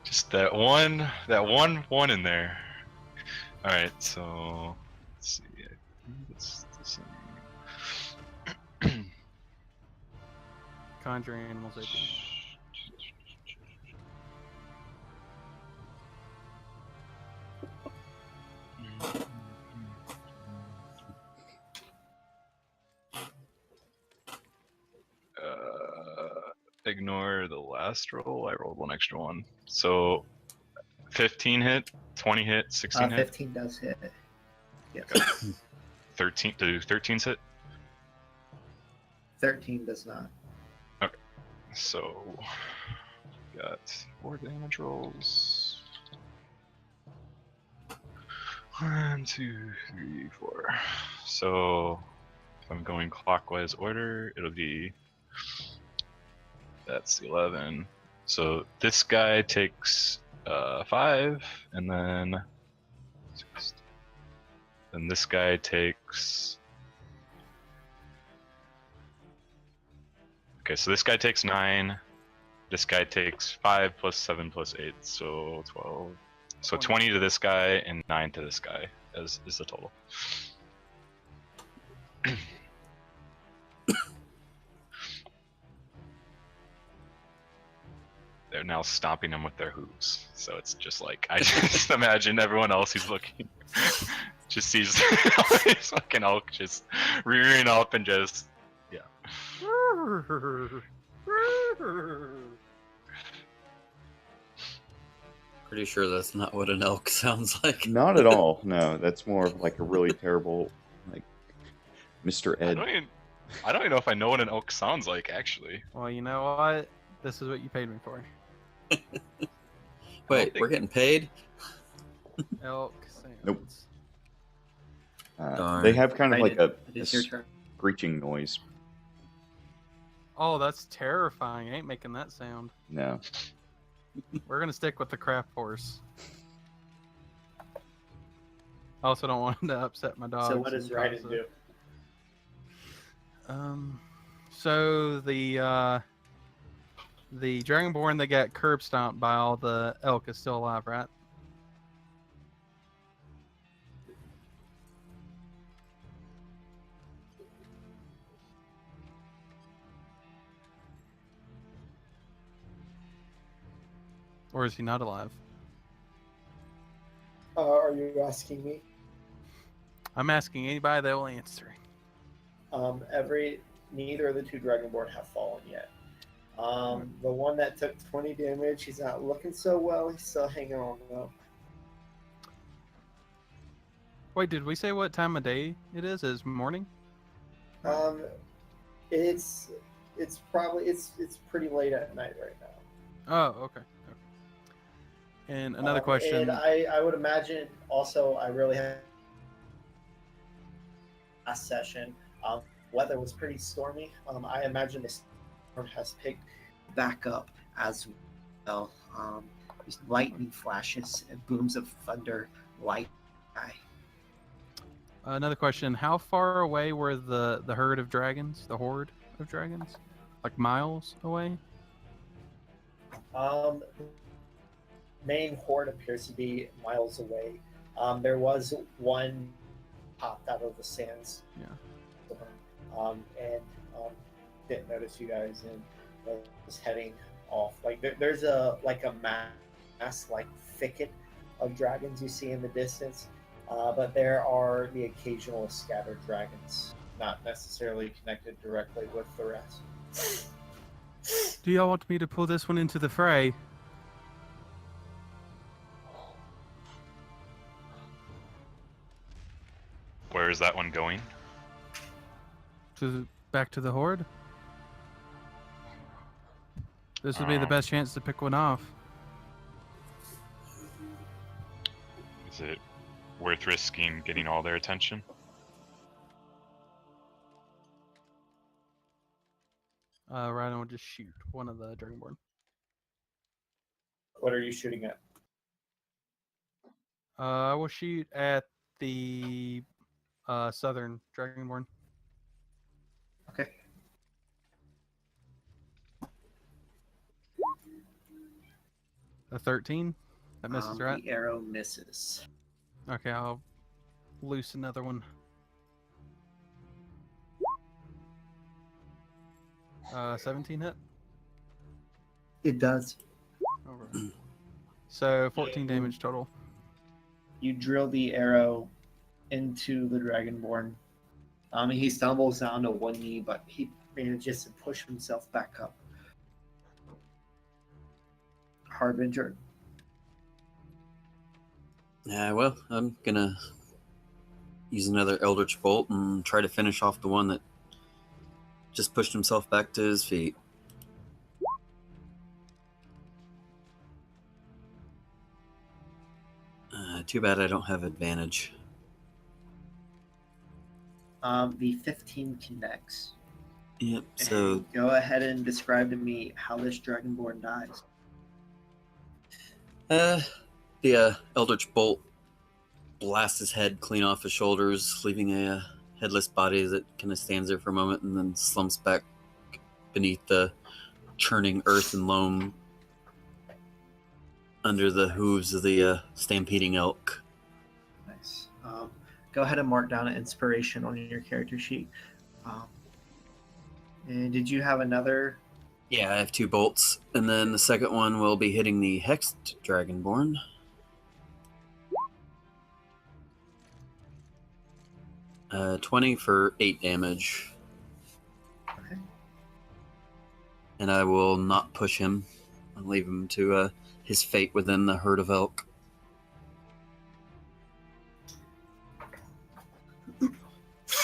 Just that one in there. All right, so let's see. I think it's the same. Conjuring animals open. Ignore the last roll. I rolled 1 extra one. So 15 hit, 20 hit, 16 hit. 15 does hit. Yes. 13 do 13s hit. 13 does not. So got 4 damage rolls. 1, 2, 3, 4. So if I'm going clockwise order, it'll be that's 11. So this guy takes 5, and then this guy takes. Okay, so this guy takes 9. This guy takes 5 plus 7 plus 8, so 12. So 20 to this guy and 9 to this guy is the total. They're now stomping him with their hooves. So it's just like, I just imagine everyone else who's looking just sees these fucking elk just rearing up and just, yeah. Pretty sure that's not what an elk sounds like. Not at all. No, that's more of like a really terrible, like Mr. Ed. I don't even know if I know what an elk sounds like, actually. Well, you know what? This is what you paid me for. Wait, we're getting paid? Elk sounds. Nope. Darn. They have kind of like a It's your turn. screeching noise. Oh, that's terrifying. I ain't making that sound. No. We're gonna stick with the craft horse. I also don't want him to upset my dog. So what does Raiden do? So the Dragonborn that got curb stomped by all the elk is still alive, right? Or is he not alive? Are you asking me? I'm asking anybody that will answer. Neither of the 2 Dragonborn have fallen yet. The one that took 20 damage, he's not looking so well. He's still hanging on though. Wait, did we say what time of day it is? Is morning? It's probably it's pretty late at night right now. Oh, okay. And another question. And I would imagine also I really had last session. Weather was pretty stormy. I imagine the storm has picked Back up as well. There's lightning flashes and booms of thunder, light sky. Another question. How far away were the herd of dragons, the horde of dragons? Like miles away? Main horde appears to be miles away. There was one popped out of the sands. Yeah. and didn't notice you guys and was heading off. Like there's a mass like thicket of dragons you see in the distance, but there are the occasional scattered dragons, not necessarily connected directly with the rest. Do y'all want me to pull this one into the fray? Where is that one going? Back to the horde? This would be the best chance to pick one off. Is it worth risking getting all their attention? Rhino will just shoot one of the Dragonborn. What are you shooting at? I will shoot at the southern Dragonborn. Okay. A 13? That misses, right? The arrow misses. Okay, I'll loose another one. 17 hit? It does. Over. So 14 damage total. You drill the arrow into the Dragonborn. He stumbles down to one knee, but he manages to push himself back up. Harbinger. Yeah, well, I'm gonna use another Eldritch Bolt and try to finish off the one that just pushed himself back to his feet. Too bad I don't have advantage. The 15 connects. Yep, so And go ahead and describe to me how this Dragonborn dies. the Eldritch Bolt blasts his head clean off his shoulders, leaving a headless body that kind of stands there for a moment and then slumps back beneath the churning earth and loam under the hooves of the stampeding elk. Nice. Go ahead and mark down an inspiration on your character sheet. And did you have another? Yeah, I have 2 bolts, and then the second one will be hitting the Hexed Dragonborn. Uh, 20 for 8 damage. Okay. And I will not push him. I'll leave him to his fate within the herd of elk.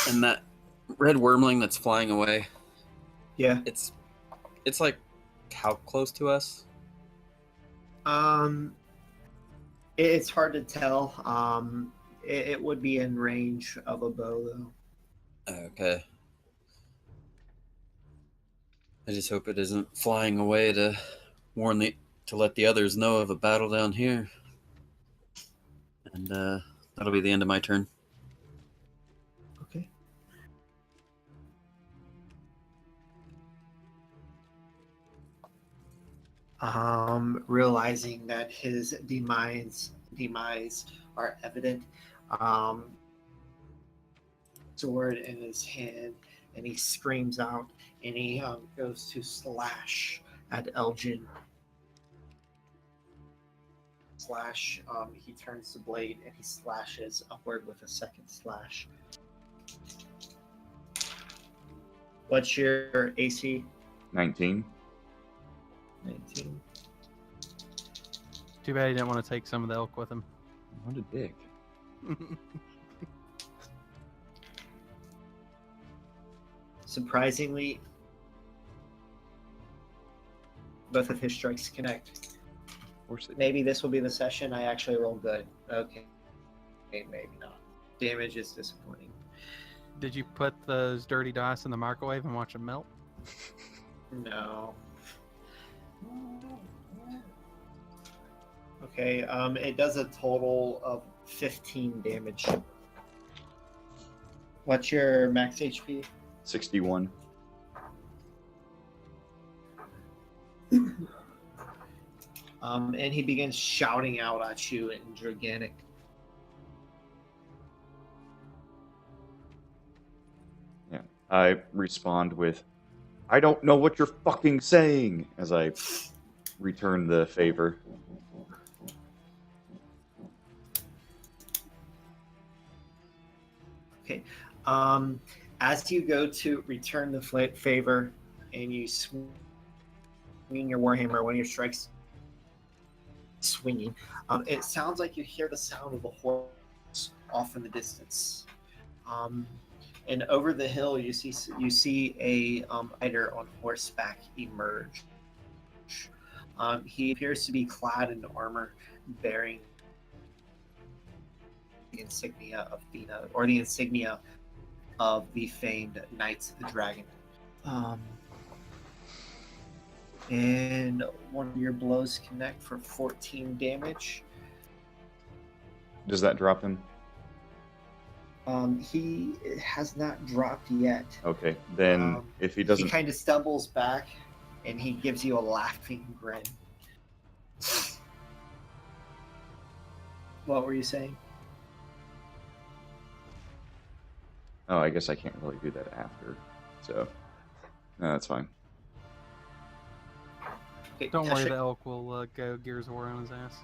And that red wormling that's flying away, Yeah. it's like how close to us? It's hard to tell. It would be in range of a bow, though. Okay. I just hope it isn't flying away to let the others know of a battle down here. And that'll be the end of my turn. Okay. Realizing that his demise are evident, sword in his hand, and he screams out, and he goes to slash at Elgin. Slash. He turns the blade and he slashes upward with a second slash. What's your AC? 19. 19. Too bad he didn't want to take some of the elk with him. What a dick. Surprisingly, both of his strikes connect. Of course they Maybe this will be the session I actually roll good. Okay, maybe not. Damage is disappointing. Did you put those dirty dice in the microwave and watch them melt? No. Okay, it does a total of 15 damage. What's your max HP? 61. And he begins shouting out at you in Gigantic. Yeah. I respond with, I don't know what you're fucking saying, as I return the favor. Okay. As you go to return the favor and you swing your warhammer, one of your strikes swinging, it sounds like you hear the sound of a horse off in the distance. And over the hill, you see a rider on horseback emerge. He appears to be clad in armor, bearing the insignia of Athena, or the insignia of the famed Knights of the Dragon. And one of your blows connect for 14 damage. Does that drop him? He has not dropped yet. Okay, then if he doesn't... He kind of stumbles back, and he gives you a laughing grin. What were you saying? Oh, I guess I can't really do that after, so... No, that's fine. Okay, Don't worry, Teshik. the elk will go Gears of War on his ass.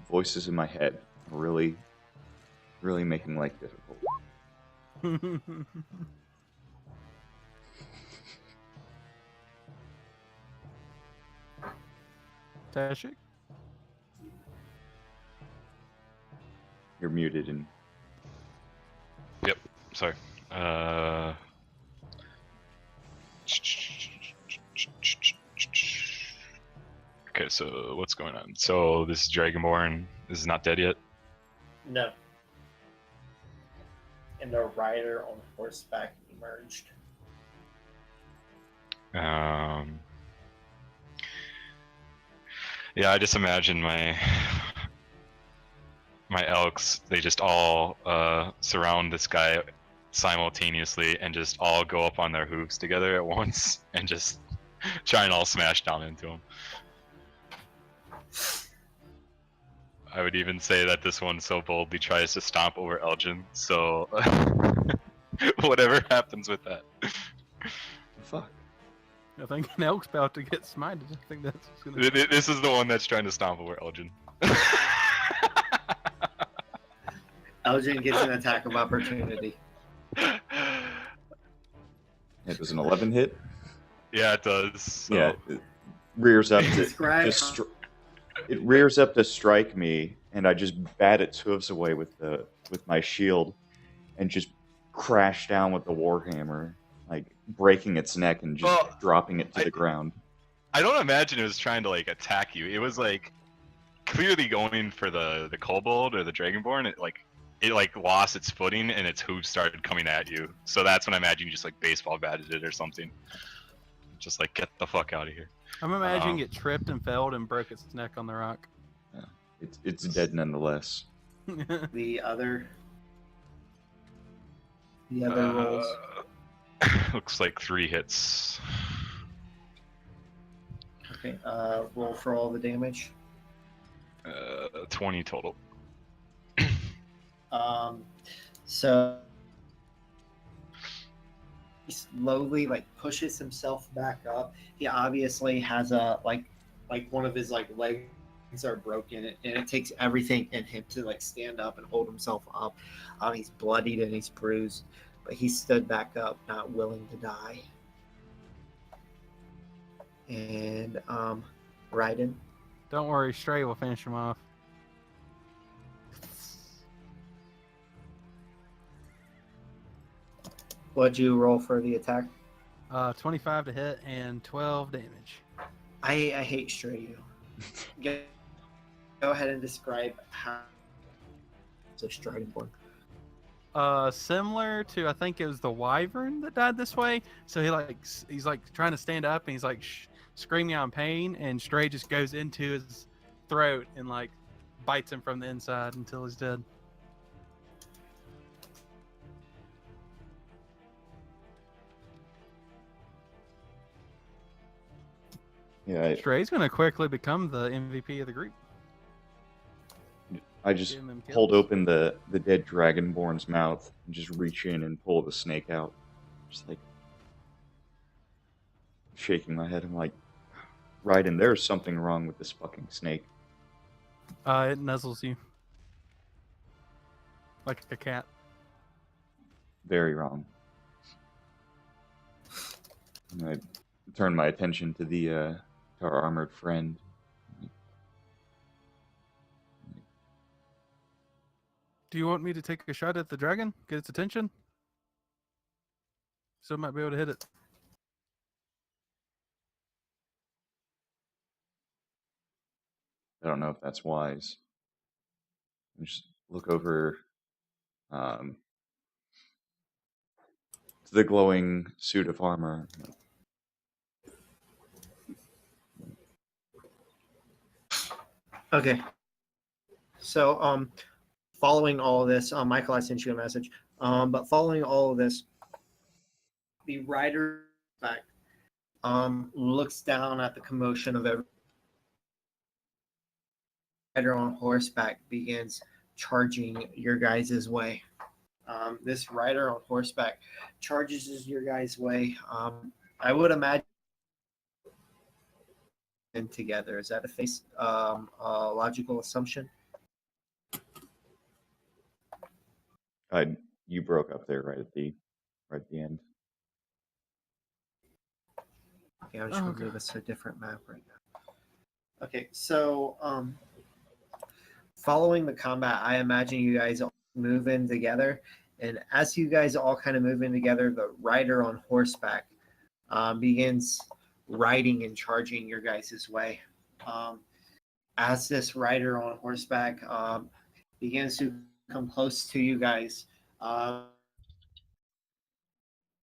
Voices in my head really making life difficult. Tashik? You're muted and... Yep. Sorry. Okay, so what's going on? So this is Dragonborn. This is not dead yet. No. And the rider on horseback emerged. Yeah, I just imagine my elks. They just all surround this guy simultaneously and just all go up on their hooves together at once and just try and all smash down into him. I would even say that this one so boldly tries to stomp over Elgin, so whatever happens with that. Fuck. I think an elk's about to get smited. I think that's what's gonna happen. This is the one that's trying to stomp over Elgin. Elgin gets an attack of opportunity. It was an 11 hit? Yeah, it does. So. Yeah, it rears up to... Describe It rears up to strike me, and I just bat its hooves away with my shield, and just crash down with the warhammer, like breaking its neck and just dropping it to the ground. I don't imagine it was trying to like attack you. It was like clearly going for the kobold or the dragonborn. It lost its footing and its hooves started coming at you. So that's when I imagine you just like baseball batted it or something. Just like get the fuck out of here. I'm imagining it tripped and fell and broke its neck on the rock. Yeah, it's dead nonetheless. the other rolls. Looks like 3 hits. Okay, roll for all the damage. 20 total. So he slowly pushes himself back up. He obviously has a like one of his legs are broken, and it takes everything in him to stand up and hold himself up. He's bloodied and he's bruised, but he stood back up, not willing to die. And Raiden. Don't worry, Stray will finish him off. What'd you roll for the attack? 25 to hit and 12 damage. I hate Stray you. Go ahead and describe how it's a Dragonborn. Similar to, I think it was the wyvern that died this way. So he's trying to stand up and he's screaming out in pain, and Stray just goes into his throat and bites him from the inside until he's dead. Yeah, Stray's gonna quickly become the MVP of the group. I just Getting them hold kills. open the dead dragonborn's mouth and just reach in and pull the snake out. Just like shaking my head. I'm like, Raiden, there's something wrong with this fucking snake. It nuzzles you like a cat. Very wrong. And I turn my attention to to our armored friend. Do you want me to take a shot at the dragon? Get its attention? So I might be able to hit it. I don't know if that's wise. Just look over to the glowing suit of armor. Okay. So, following all of this, Michael, I sent you a message. But following all of this, the rider back looks down at the commotion of every rider on horseback begins charging your guys' way. This rider on horseback charges your guys' way. I would imagine together. Is that a logical assumption? You broke up there right at the end. Okay, I'm just Oh, going to God. move us to a different map right now. Okay, so following the combat, I imagine you guys all move in together. And as you guys all kind of move in together, the rider on horseback begins riding and charging your guys' way. As this rider on horseback begins to come close to you guys,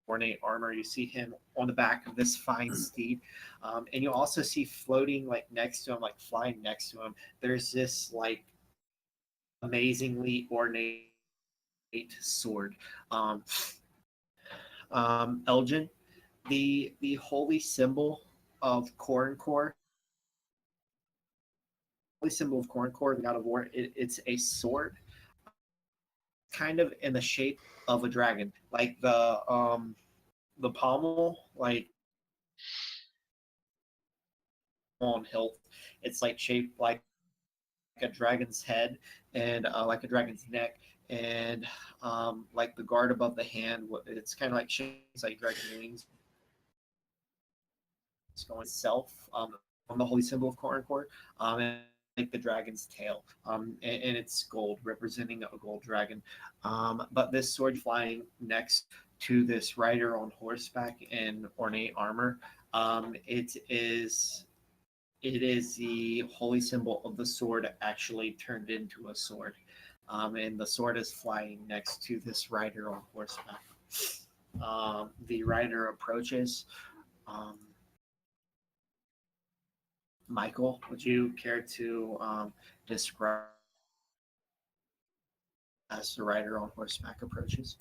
ornate armor, you see him on the back of this fine steed, and you also see floating like next to him, like flying next to him, there's this like amazingly ornate sword. Elgin, the holy symbol of Corncore, holy symbol of Corncore, the god of war, it's a sword, kind of in the shape of a dragon, like the pommel, like on hilt. It's like shaped like a dragon's head and like a dragon's neck, and like the guard above the hand. It's kind of like shapes like dragon wings. It's going itself on the holy symbol of Corncore, and like the dragon's tail, and it's gold, representing a gold dragon. But this sword flying next to this rider on horseback in ornate armor, it is the holy symbol of the sword actually turned into a sword. And the sword is flying next to this rider on horseback. The rider approaches. Um, Michael, would you care to describe as the rider on horseback approaches?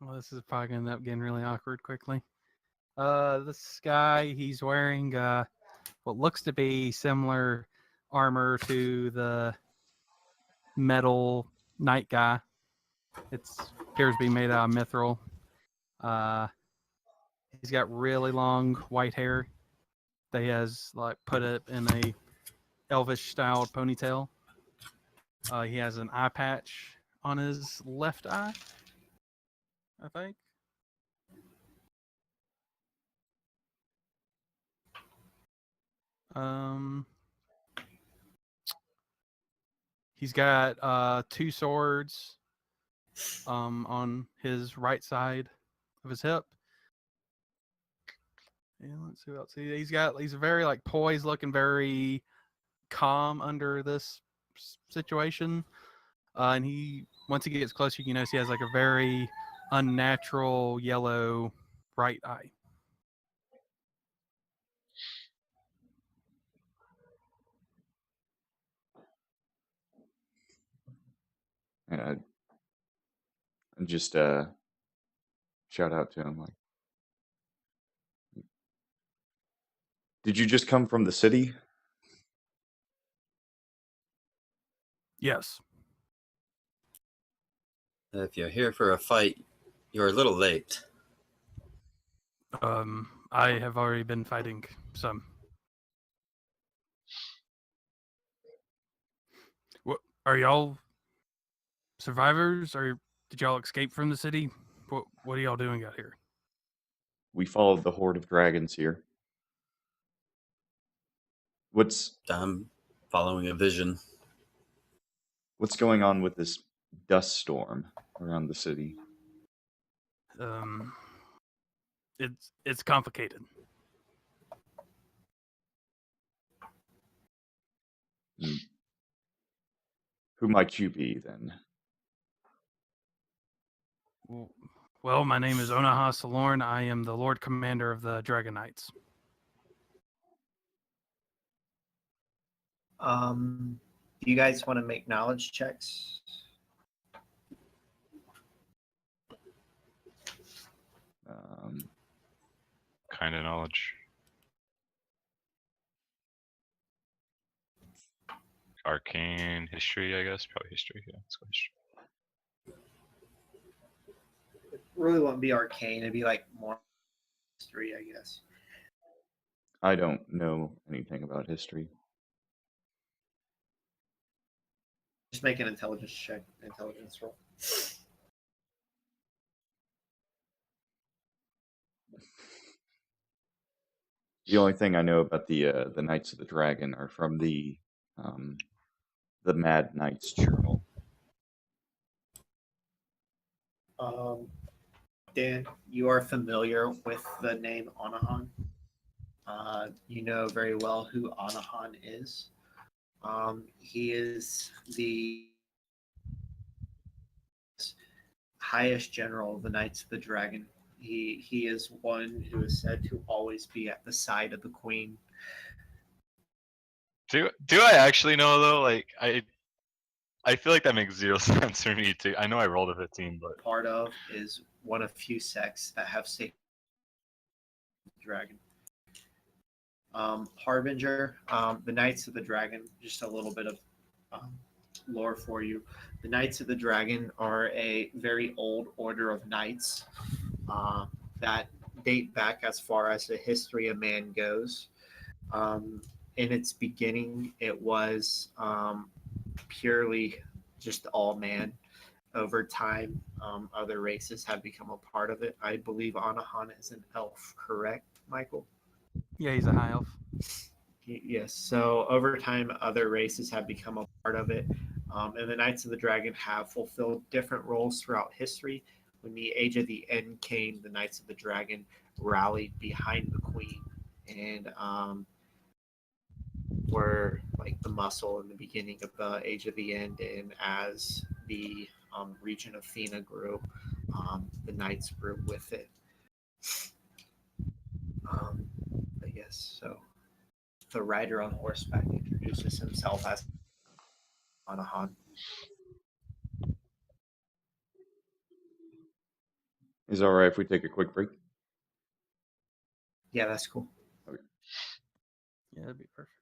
Well, this is probably gonna end up getting really awkward quickly. This guy, he's wearing what looks to be similar armor to the metal knight guy. It appears to be made out of mithril. Uh, he's got really long white hair. That he has like put it in a elvish styled ponytail. He has an eye patch on his left eye, I think. Um, he's got two swords on his right side of his hip. Yeah, let's see what else. He's very like poised, looking very calm under this situation. And once he gets closer, you can notice he has like a very unnatural yellow right eye. And I just shout out to him like, Did you just come from the city? Yes. If you're here for a fight, you're a little late. I have already been fighting some. What are y'all survivors, or did y'all escape from the city? What are y'all doing out here? We followed the horde of dragons here. What's I'm following a vision. going on with this dust storm around the city? It's complicated. Hmm. Who might you be then? Well, my name is Onaha Salorn. I am the Lord Commander of the Dragon Knights. Do you guys want to make knowledge checks? Kind of knowledge. Arcane history, I guess. Probably history. Yeah, let's go history. It really wouldn't be arcane. It'd be like more history, I guess. I don't know anything about history. Just make an intelligence check, intelligence roll. The only thing I know about the Knights of the Dragon are from the Mad Knight's journal. Dan, you are familiar with the name Onahan. You know very well who Onahan is. He is the highest general of the Knights of the Dragon. He is one who is said to always be at the side of the queen. Do I actually know though? Like I feel like that makes zero sense for me too. I know I rolled a 15, but Part of is one of few sects that have sacred dragon. Harbinger, the Knights of the Dragon. Just a little bit of lore for you. The Knights of the Dragon are a very old order of knights that date back as far as the history of man goes. In its beginning, it was purely just all man. Over time, other races have become a part of it. I believe Anahan is an elf, correct, Michael? Yeah, he's a high elf. Yes. So over time, other races have become a part of it. And the Knights of the Dragon have fulfilled different roles throughout history. When the Age of the End came, the Knights of the Dragon rallied behind the Queen and were like the muscle in the beginning of the Age of the End. And as the region of Fina grew, the Knights grew with it. But yes, so the rider on horseback introduces himself as Anahan. Is it all right if we take a quick break? Yeah, that's cool. Yeah, that'd be perfect.